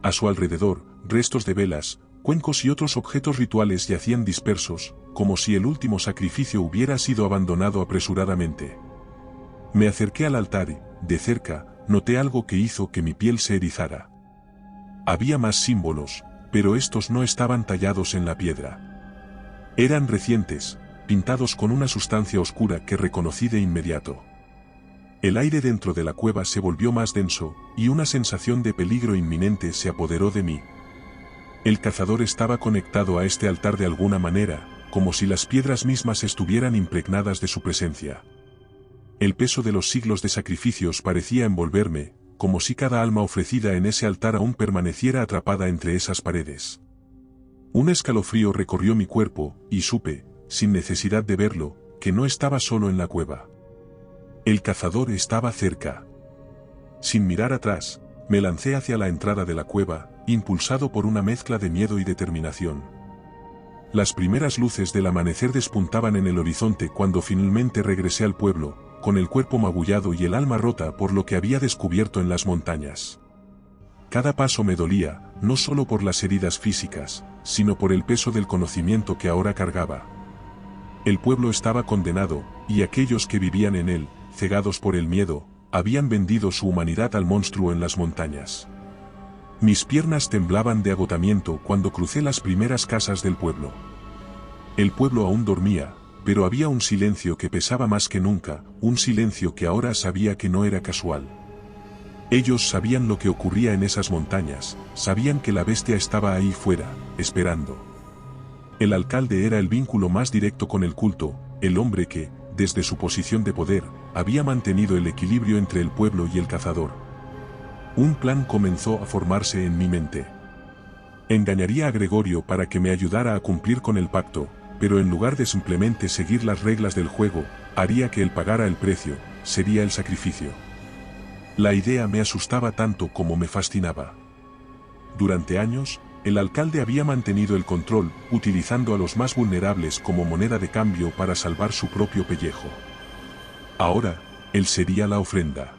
A: A su alrededor, restos de velas, cuencos y otros objetos rituales yacían dispersos, como si el último sacrificio hubiera sido abandonado apresuradamente. Me acerqué al altar y, de cerca, noté algo que hizo que mi piel se erizara. Había más símbolos, pero estos no estaban tallados en la piedra. Eran recientes, pintados con una sustancia oscura que reconocí de inmediato. El aire dentro de la cueva se volvió más denso, y una sensación de peligro inminente se apoderó de mí. El cazador estaba conectado a este altar de alguna manera, como si las piedras mismas estuvieran impregnadas de su presencia. El peso de los siglos de sacrificios parecía envolverme, como si cada alma ofrecida en ese altar aún permaneciera atrapada entre esas paredes. Un escalofrío recorrió mi cuerpo, y supe, sin necesidad de verlo, que no estaba solo en la cueva. El cazador estaba cerca. Sin mirar atrás, me lancé hacia la entrada de la cueva, impulsado por una mezcla de miedo y determinación. Las primeras luces del amanecer despuntaban en el horizonte cuando finalmente regresé al pueblo, con el cuerpo magullado y el alma rota por lo que había descubierto en las montañas. Cada paso me dolía, no solo por las heridas físicas, sino por el peso del conocimiento que ahora cargaba. El pueblo estaba condenado, y aquellos que vivían en él, cegados por el miedo, habían vendido su humanidad al monstruo en las montañas. Mis piernas temblaban de agotamiento cuando crucé las primeras casas del pueblo. El pueblo aún dormía, pero había un silencio que pesaba más que nunca, un silencio que ahora sabía que no era casual. Ellos sabían lo que ocurría en esas montañas, sabían que la bestia estaba ahí fuera, esperando. El alcalde era el vínculo más directo con el culto, el hombre que, desde su posición de poder, había mantenido el equilibrio entre el pueblo y el cazador. Un plan comenzó a formarse en mi mente. Engañaría a Gregorio para que me ayudara a cumplir con el pacto, pero en lugar de simplemente seguir las reglas del juego, haría que él pagara el precio, sería el sacrificio. La idea me asustaba tanto como me fascinaba. Durante años, el alcalde había mantenido el control, utilizando a los más vulnerables como moneda de cambio para salvar su propio pellejo. Ahora, él sería la ofrenda.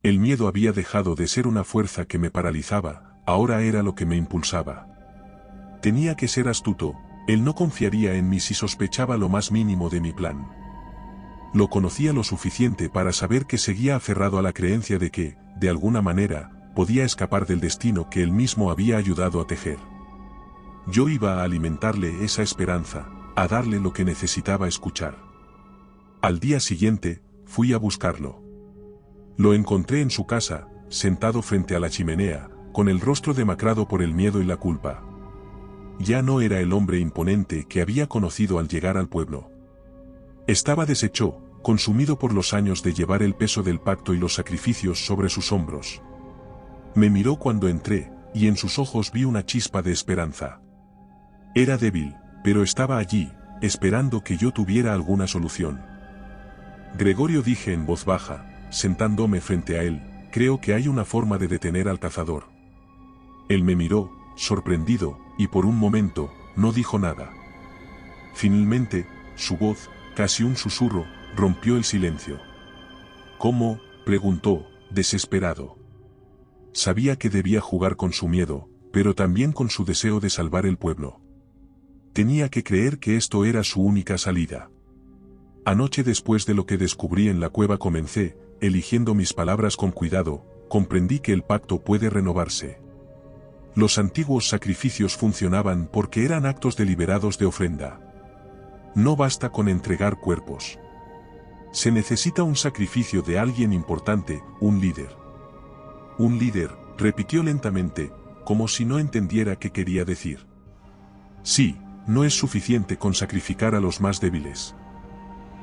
A: El miedo había dejado de ser una fuerza que me paralizaba, ahora era lo que me impulsaba. Tenía que ser astuto, él no confiaría en mí si sospechaba lo más mínimo de mi plan. Lo conocía lo suficiente para saber que seguía aferrado a la creencia de que, de alguna manera, podía escapar del destino que él mismo había ayudado a tejer. Yo iba a alimentarle esa esperanza, a darle lo que necesitaba escuchar. Al día siguiente, fui a buscarlo. Lo encontré en su casa, sentado frente a la chimenea, con el rostro demacrado por el miedo y la culpa. Ya no era el hombre imponente que había conocido al llegar al pueblo. Estaba deshecho, consumido por los años de llevar el peso del pacto y los sacrificios sobre sus hombros. Me miró cuando entré, y en sus ojos vi una chispa de esperanza. Era débil, pero estaba allí, esperando que yo tuviera alguna solución. Gregorio, dije en voz baja, sentándome frente a él, creo que hay una forma de detener al cazador. Él me miró, sorprendido, y por un momento, no dijo nada. Finalmente, su voz, casi un susurro, rompió el silencio. ¿Cómo?, preguntó, desesperado. Sabía que debía jugar con su miedo, pero también con su deseo de salvar el pueblo. Tenía que creer que esto era su única salida. Anoche, después de lo que descubrí en la cueva, comencé, eligiendo mis palabras con cuidado, comprendí que el pacto puede renovarse. Los antiguos sacrificios funcionaban porque eran actos deliberados de ofrenda. No basta con entregar cuerpos. Se necesita un sacrificio de alguien importante, un líder. Un líder, repitió lentamente, como si no entendiera qué quería decir. Sí, no es suficiente con sacrificar a los más débiles.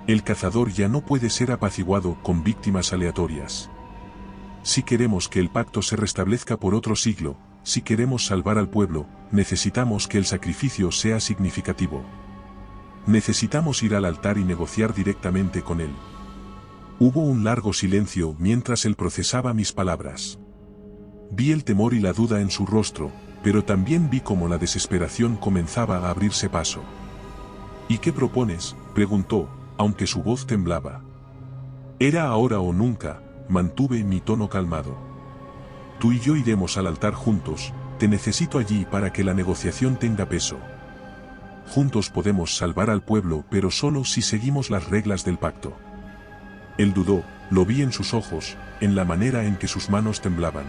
A: El cazador ya no puede ser apaciguado con víctimas aleatorias. Si queremos que el pacto se restablezca por otro siglo, si queremos salvar al pueblo, necesitamos que el sacrificio sea significativo. Necesitamos ir al altar y negociar directamente con él. Hubo un largo silencio mientras él procesaba mis palabras. Vi el temor y la duda en su rostro, pero también vi cómo la desesperación comenzaba a abrirse paso. ¿Y qué propones?, preguntó, aunque su voz temblaba. Era ahora o nunca, mantuve mi tono calmado. Tú y yo iremos al altar juntos, te necesito allí para que la negociación tenga peso. Juntos podemos salvar al pueblo, pero solo si seguimos las reglas del pacto. Él dudó, lo vi en sus ojos, en la manera en que sus manos temblaban.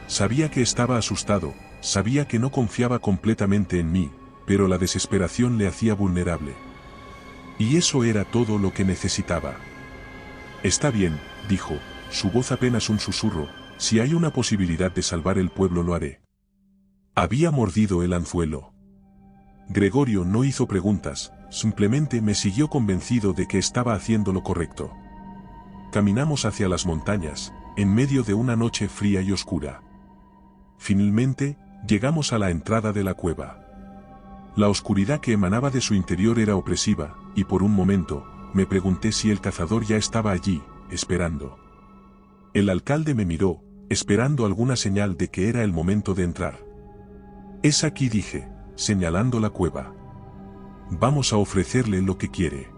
A: Sabía que estaba asustado, sabía que no confiaba completamente en mí, pero la desesperación le hacía vulnerable. Y eso era todo lo que necesitaba. Está bien, dijo, su voz apenas un susurro, si hay una posibilidad de salvar el pueblo lo haré. Había mordido el anzuelo. Gregorio no hizo preguntas, simplemente me siguió convencido de que estaba haciendo lo correcto. Caminamos hacia las montañas, en medio de una noche fría y oscura. Finalmente, llegamos a la entrada de la cueva. La oscuridad que emanaba de su interior era opresiva, y por un momento, me pregunté si el cazador ya estaba allí, esperando. El alcalde me miró, esperando alguna señal de que era el momento de entrar. Es aquí, dije, señalando la cueva. Vamos a ofrecerle lo que quiere.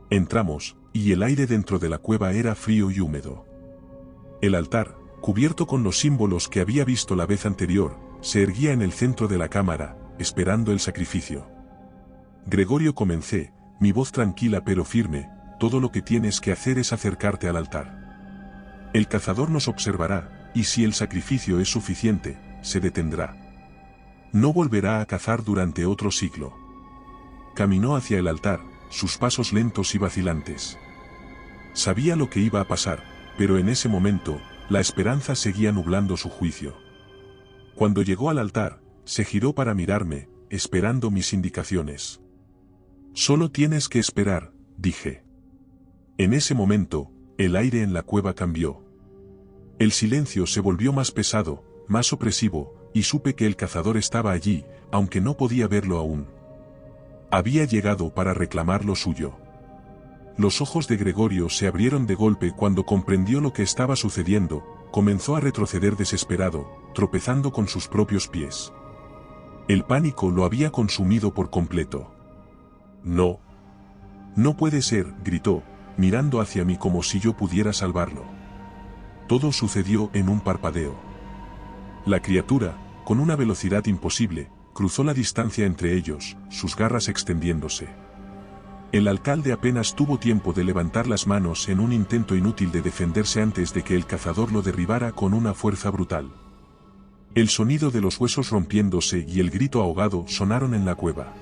A: Entramos, y el aire dentro de la cueva era frío y húmedo. El altar, cubierto con los símbolos que había visto la vez anterior, se erguía en el centro de la cámara, esperando el sacrificio. Gregorio, comencé, mi voz tranquila pero firme, todo lo que tienes que hacer es acercarte al altar. El cazador nos observará, y si el sacrificio es suficiente, se detendrá. No volverá a cazar durante otro siglo. Caminó hacia el altar, sus pasos lentos y vacilantes. Sabía lo que iba a pasar, pero en ese momento, la esperanza seguía nublando su juicio. Cuando llegó al altar, se giró para mirarme, esperando mis indicaciones. Solo tienes que esperar, dije. En ese momento, el aire en la cueva cambió. El silencio se volvió más pesado, más opresivo, y supe que el cazador estaba allí, aunque no podía verlo aún. Había llegado para reclamar lo suyo. Los ojos de Gregorio se abrieron de golpe cuando comprendió lo que estaba sucediendo, comenzó a retroceder desesperado, tropezando con sus propios pies. El pánico lo había consumido por completo. No. No puede ser, gritó, mirando hacia mí como si yo pudiera salvarlo. Todo sucedió en un parpadeo. La criatura, con una velocidad imposible, cruzó la distancia entre ellos, sus garras extendiéndose. El alcalde apenas tuvo tiempo de levantar las manos en un intento inútil de defenderse antes de que el cazador lo derribara con una fuerza brutal. El sonido de los huesos rompiéndose y el grito ahogado sonaron en la cueva.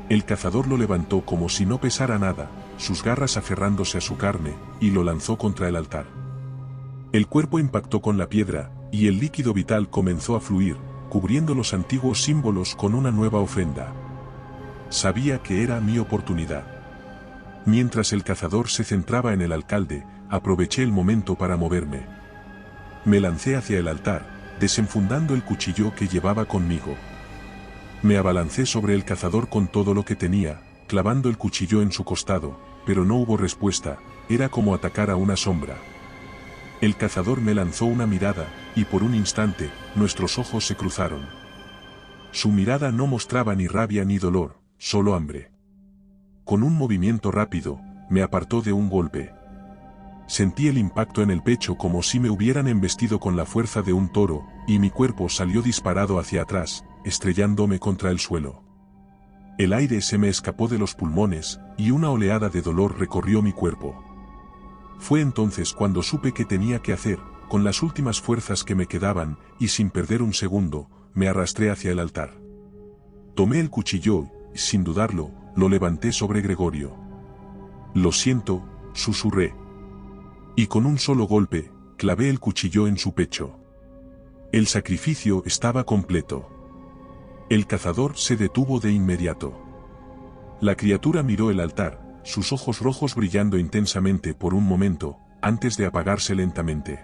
A: El cazador lo levantó como si no pesara nada, sus garras aferrándose a su carne, y lo lanzó contra el altar. El cuerpo impactó con la piedra, y el líquido vital comenzó a fluir, cubriendo los antiguos símbolos con una nueva ofrenda. Sabía que era mi oportunidad. Mientras el cazador se centraba en el alcalde, aproveché el momento para moverme. Me lancé hacia el altar, desenfundando el cuchillo que llevaba conmigo. Me abalancé sobre el cazador con todo lo que tenía, clavando el cuchillo en su costado, pero no hubo respuesta, era como atacar a una sombra. El cazador me lanzó una mirada, y por un instante, nuestros ojos se cruzaron. Su mirada no mostraba ni rabia ni dolor, solo hambre. Con un movimiento rápido, me apartó de un golpe. Sentí el impacto en el pecho como si me hubieran embestido con la fuerza de un toro, y mi cuerpo salió disparado hacia atrás, estrellándome contra el suelo. El aire se me escapó de los pulmones, y una oleada de dolor recorrió mi cuerpo. Fue entonces cuando supe qué tenía que hacer, con las últimas fuerzas que me quedaban, y sin perder un segundo, me arrastré hacia el altar. Tomé el cuchillo, y sin dudarlo, lo levanté sobre Gregorio. «Lo siento», susurré. Y con un solo golpe, clavé el cuchillo en su pecho. El sacrificio estaba completo. El cazador se detuvo de inmediato. La criatura miró el altar, sus ojos rojos brillando intensamente por un momento, antes de apagarse lentamente.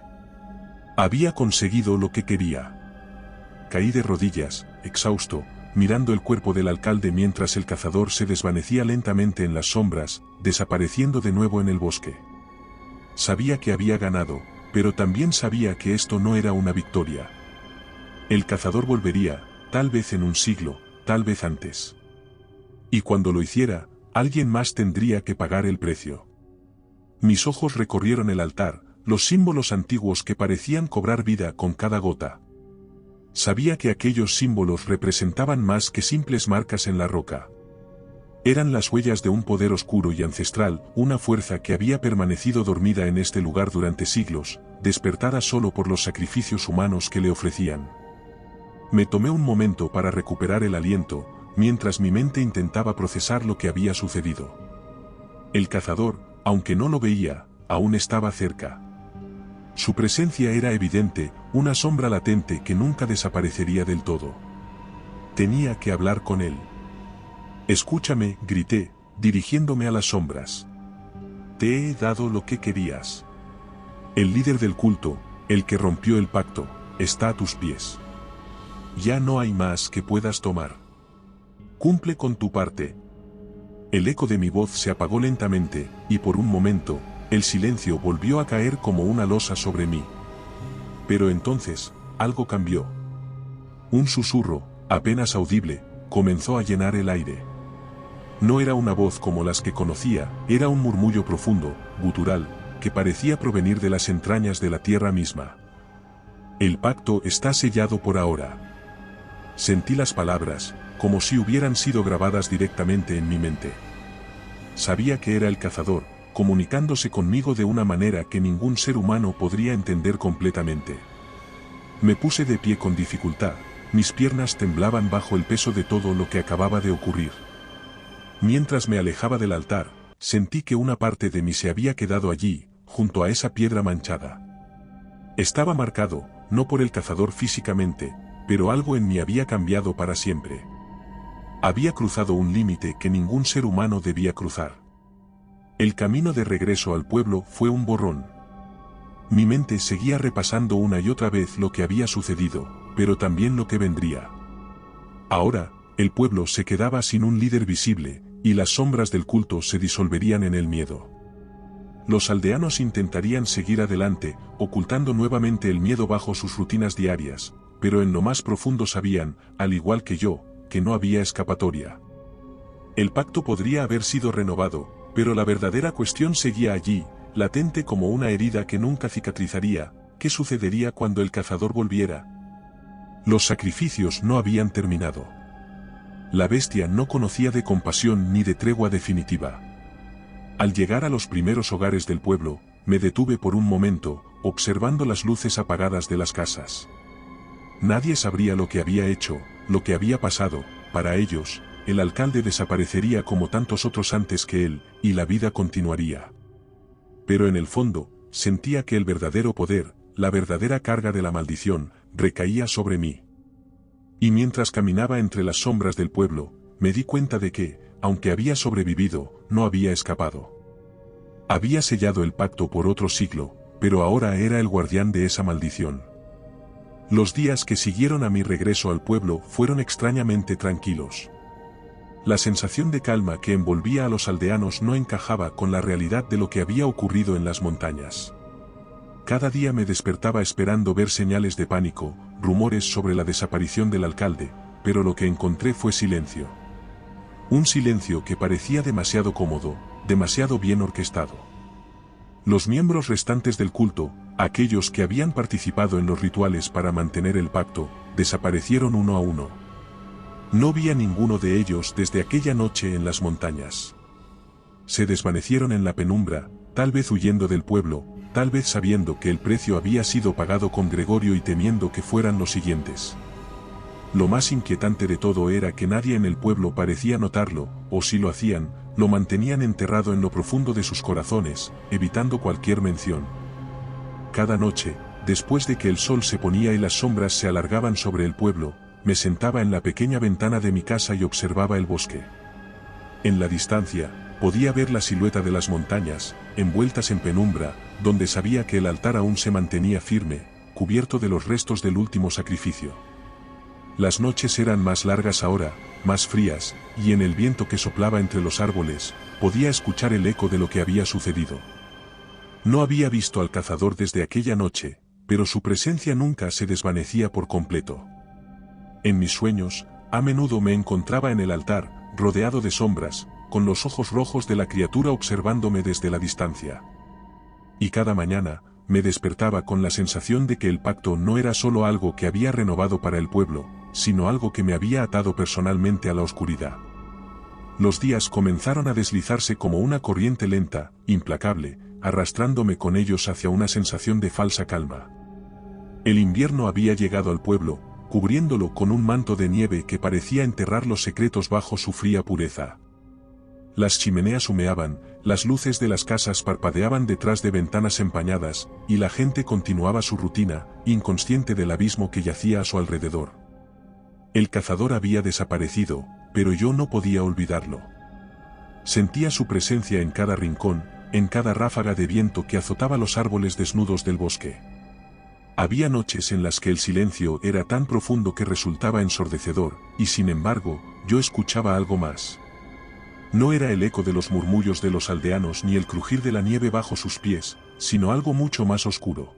A: Había conseguido lo que quería. Caí de rodillas, exhausto, mirando el cuerpo del alcalde mientras el cazador se desvanecía lentamente en las sombras, desapareciendo de nuevo en el bosque. Sabía que había ganado, pero también sabía que esto no era una victoria. El cazador volvería, tal vez en un siglo, tal vez antes. Y cuando lo hiciera, alguien más tendría que pagar el precio. Mis ojos recorrieron el altar, los símbolos antiguos que parecían cobrar vida con cada gota. Sabía que aquellos símbolos representaban más que simples marcas en la roca. Eran las huellas de un poder oscuro y ancestral, una fuerza que había permanecido dormida en este lugar durante siglos, despertada solo por los sacrificios humanos que le ofrecían. Me tomé un momento para recuperar el aliento, mientras mi mente intentaba procesar lo que había sucedido. El cazador, aunque no lo veía, aún estaba cerca. Su presencia era evidente, una sombra latente que nunca desaparecería del todo. Tenía que hablar con él. «Escúchame», grité, dirigiéndome a las sombras. «Te he dado lo que querías. El líder del culto, el que rompió el pacto, está a tus pies. Ya no hay más que puedas tomar. Cumple con tu parte». El eco de mi voz se apagó lentamente, y por un momento, el silencio volvió a caer como una losa sobre mí. Pero entonces, algo cambió. Un susurro, apenas audible, comenzó a llenar el aire. No era una voz como las que conocía, era un murmullo profundo, gutural, que parecía provenir de las entrañas de la tierra misma. «El pacto está sellado por ahora». Sentí las palabras, como si hubieran sido grabadas directamente en mi mente. Sabía que era el cazador, comunicándose conmigo de una manera que ningún ser humano podría entender completamente. Me puse de pie con dificultad, mis piernas temblaban bajo el peso de todo lo que acababa de ocurrir. Mientras me alejaba del altar, sentí que una parte de mí se había quedado allí, junto a esa piedra manchada. Estaba marcado, no por el cazador físicamente, pero algo en mí había cambiado para siempre. Había cruzado un límite que ningún ser humano debía cruzar. El camino de regreso al pueblo fue un borrón. Mi mente seguía repasando una y otra vez lo que había sucedido, pero también lo que vendría. Ahora, el pueblo se quedaba sin un líder visible, y las sombras del culto se disolverían en el miedo. Los aldeanos intentarían seguir adelante, ocultando nuevamente el miedo bajo sus rutinas diarias, pero en lo más profundo sabían, al igual que yo, que no había escapatoria. El pacto podría haber sido renovado, pero la verdadera cuestión seguía allí, latente como una herida que nunca cicatrizaría. ¿Qué sucedería cuando el cazador volviera? Los sacrificios no habían terminado. La bestia no conocía de compasión ni de tregua definitiva. Al llegar a los primeros hogares del pueblo, me detuve por un momento, observando las luces apagadas de las casas. Nadie sabría lo que había hecho, lo que había pasado. Para ellos, el alcalde desaparecería como tantos otros antes que él, y la vida continuaría. Pero en el fondo, sentía que el verdadero poder, la verdadera carga de la maldición, recaía sobre mí. Y mientras caminaba entre las sombras del pueblo, me di cuenta de que, aunque había sobrevivido, no había escapado. Había sellado el pacto por otro siglo, pero ahora era el guardián de esa maldición. Los días que siguieron a mi regreso al pueblo fueron extrañamente tranquilos. La sensación de calma que envolvía a los aldeanos no encajaba con la realidad de lo que había ocurrido en las montañas. Cada día me despertaba esperando ver señales de pánico, rumores sobre la desaparición del alcalde, pero lo que encontré fue silencio. Un silencio que parecía demasiado cómodo, demasiado bien orquestado. Los miembros restantes del culto, aquellos que habían participado en los rituales para mantener el pacto, desaparecieron uno a uno. No vi a ninguno de ellos desde aquella noche en las montañas. Se desvanecieron en la penumbra, tal vez huyendo del pueblo, tal vez sabiendo que el precio había sido pagado con Gregorio y temiendo que fueran los siguientes. Lo más inquietante de todo era que nadie en el pueblo parecía notarlo, o si lo hacían, lo mantenían enterrado en lo profundo de sus corazones, evitando cualquier mención. Cada noche, después de que el sol se ponía y las sombras se alargaban sobre el pueblo, me sentaba en la pequeña ventana de mi casa y observaba el bosque. En la distancia, podía ver la silueta de las montañas, envueltas en penumbra, donde sabía que el altar aún se mantenía firme, cubierto de los restos del último sacrificio. Las noches eran más largas ahora, más frías, y en el viento que soplaba entre los árboles, podía escuchar el eco de lo que había sucedido. No había visto al cazador desde aquella noche, pero su presencia nunca se desvanecía por completo. En mis sueños, a menudo me encontraba en el altar, rodeado de sombras, con los ojos rojos de la criatura observándome desde la distancia. Y cada mañana, me despertaba con la sensación de que el pacto no era solo algo que había renovado para el pueblo, sino algo que me había atado personalmente a la oscuridad. Los días comenzaron a deslizarse como una corriente lenta, implacable, arrastrándome con ellos hacia una sensación de falsa calma. El invierno había llegado al pueblo, cubriéndolo con un manto de nieve que parecía enterrar los secretos bajo su fría pureza. Las chimeneas humeaban, las luces de las casas parpadeaban detrás de ventanas empañadas, y la gente continuaba su rutina, inconsciente del abismo que yacía a su alrededor. El cazador había desaparecido, pero yo no podía olvidarlo. Sentía su presencia en cada rincón, en cada ráfaga de viento que azotaba los árboles desnudos del bosque. Había noches en las que el silencio era tan profundo que resultaba ensordecedor, y sin embargo, yo escuchaba algo más. No era el eco de los murmullos de los aldeanos ni el crujir de la nieve bajo sus pies, sino algo mucho más oscuro.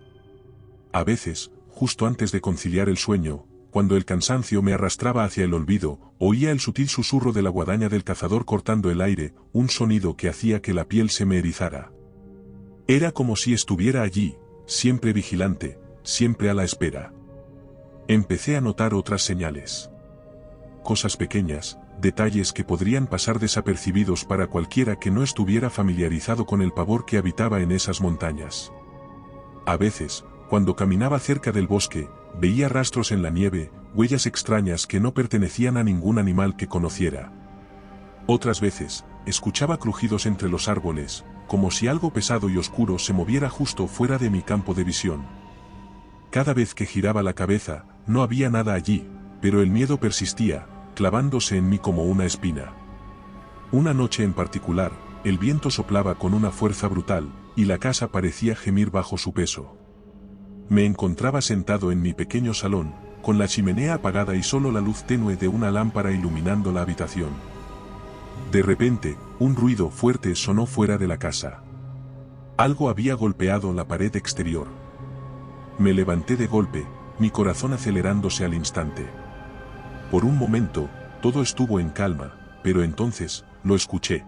A: A veces, justo antes de conciliar el sueño, cuando el cansancio me arrastraba hacia el olvido, oía el sutil susurro de la guadaña del cazador cortando el aire, un sonido que hacía que la piel se me erizara. Era como si estuviera allí, siempre vigilante, siempre a la espera. Empecé a notar otras señales. Cosas pequeñas, detalles que podrían pasar desapercibidos para cualquiera que no estuviera familiarizado con el pavor que habitaba en esas montañas. A veces, cuando caminaba cerca del bosque, veía rastros en la nieve, huellas extrañas que no pertenecían a ningún animal que conociera. Otras veces, escuchaba crujidos entre los árboles, como si algo pesado y oscuro se moviera justo fuera de mi campo de visión. Cada vez que giraba la cabeza, no había nada allí, pero el miedo persistía, clavándose en mí como una espina. Una noche en particular, el viento soplaba con una fuerza brutal, y la casa parecía gemir bajo su peso. Me encontraba sentado en mi pequeño salón, con la chimenea apagada y solo la luz tenue de una lámpara iluminando la habitación. De repente, un ruido fuerte sonó fuera de la casa. Algo había golpeado la pared exterior. Me levanté de golpe, mi corazón acelerándose al instante. Por un momento, todo estuvo en calma, pero entonces, lo escuché.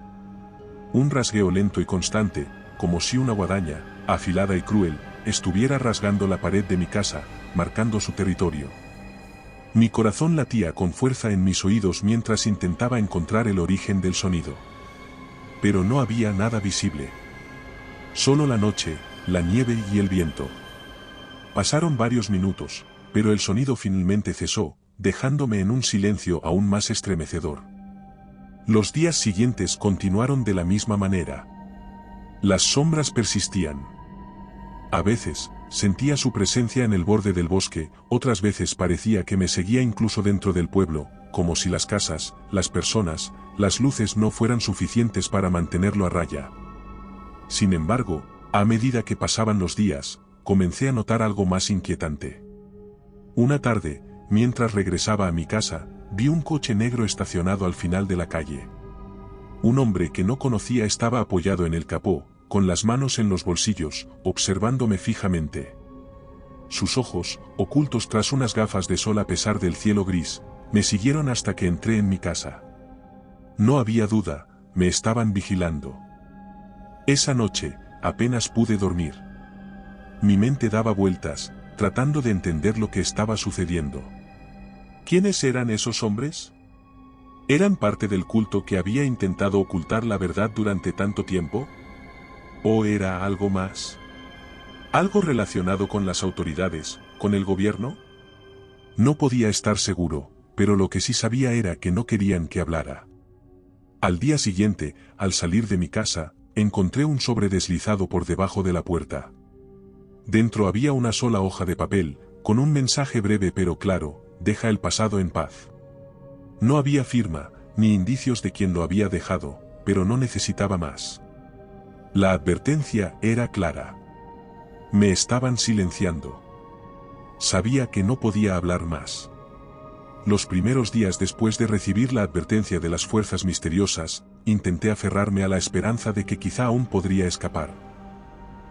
A: Un rasgueo lento y constante, como si una guadaña, afilada y cruel, estuviera rasgando la pared de mi casa, marcando su territorio. Mi corazón latía con fuerza en mis oídos mientras intentaba encontrar el origen del sonido. Pero no había nada visible. Solo la noche, la nieve y el viento. Pasaron varios minutos, pero el sonido finalmente cesó, dejándome en un silencio aún más estremecedor. Los días siguientes continuaron de la misma manera. Las sombras persistían. A veces, sentía su presencia en el borde del bosque, otras veces parecía que me seguía incluso dentro del pueblo, como si las casas, las personas, las luces no fueran suficientes para mantenerlo a raya. Sin embargo, a medida que pasaban los días, comencé a notar algo más inquietante. Una tarde, mientras regresaba a mi casa, vi un coche negro estacionado al final de la calle. Un hombre que no conocía estaba apoyado en el capó, con las manos en los bolsillos, observándome fijamente. Sus ojos, ocultos tras unas gafas de sol a pesar del cielo gris, me siguieron hasta que entré en mi casa. No había duda, me estaban vigilando. Esa noche, apenas pude dormir. Mi mente daba vueltas, tratando de entender lo que estaba sucediendo. ¿Quiénes eran esos hombres? ¿Eran parte del culto que había intentado ocultar la verdad durante tanto tiempo? ¿O era algo más? ¿Algo relacionado con las autoridades, con el gobierno? No podía estar seguro, pero lo que sí sabía era que no querían que hablara. Al día siguiente, al salir de mi casa, encontré un sobre deslizado por debajo de la puerta. Dentro había una sola hoja de papel, con un mensaje breve pero claro: deja el pasado en paz. No había firma, ni indicios de quién lo había dejado, pero no necesitaba más. La advertencia era clara. Me estaban silenciando. Sabía que no podía hablar más. Los primeros días después de recibir la advertencia de las fuerzas misteriosas, intenté aferrarme a la esperanza de que quizá aún podría escapar.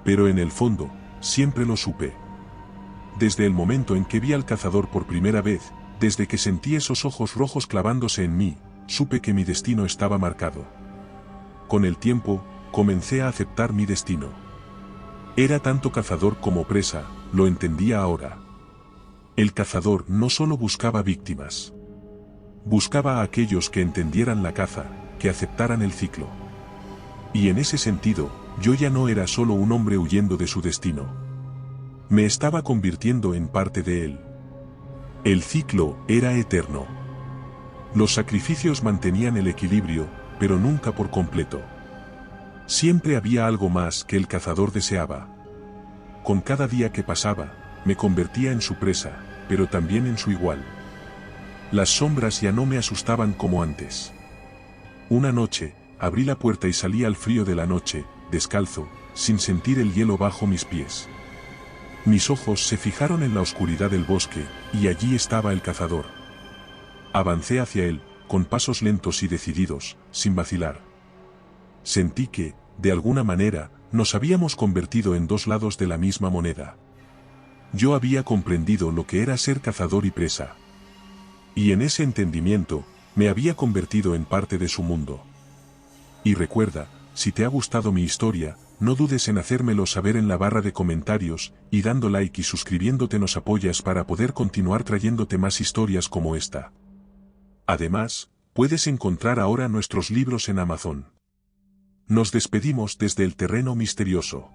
A: Pero en el fondo, siempre lo supe. Desde el momento en que vi al cazador por primera vez, desde que sentí esos ojos rojos clavándose en mí, supe que mi destino estaba marcado. Con el tiempo, comencé a aceptar mi destino. Era tanto cazador como presa, lo entendía ahora. El cazador no solo buscaba víctimas. Buscaba a aquellos que entendieran la caza, que aceptaran el ciclo. Y en ese sentido, yo ya no era solo un hombre huyendo de su destino. Me estaba convirtiendo en parte de él. El ciclo era eterno. Los sacrificios mantenían el equilibrio, pero nunca por completo. Siempre había algo más que el cazador deseaba. Con cada día que pasaba, me convertía en su presa, pero también en su igual. Las sombras ya no me asustaban como antes. Una noche, abrí la puerta y salí al frío de la noche, descalzo, sin sentir el hielo bajo mis pies. Mis ojos se fijaron en la oscuridad del bosque, y allí estaba el cazador. Avancé hacia él, con pasos lentos y decididos, sin vacilar. Sentí que, de alguna manera, nos habíamos convertido en dos lados de la misma moneda. Yo había comprendido lo que era ser cazador y presa. Y en ese entendimiento, me había convertido en parte de su mundo. Y recuerda, si te ha gustado mi historia, no dudes en hacérmelo saber en la barra de comentarios, y dando like y suscribiéndote nos apoyas para poder continuar trayéndote más historias como esta. Además, puedes encontrar ahora nuestros libros en Amazon. Nos despedimos desde el terreno misterioso.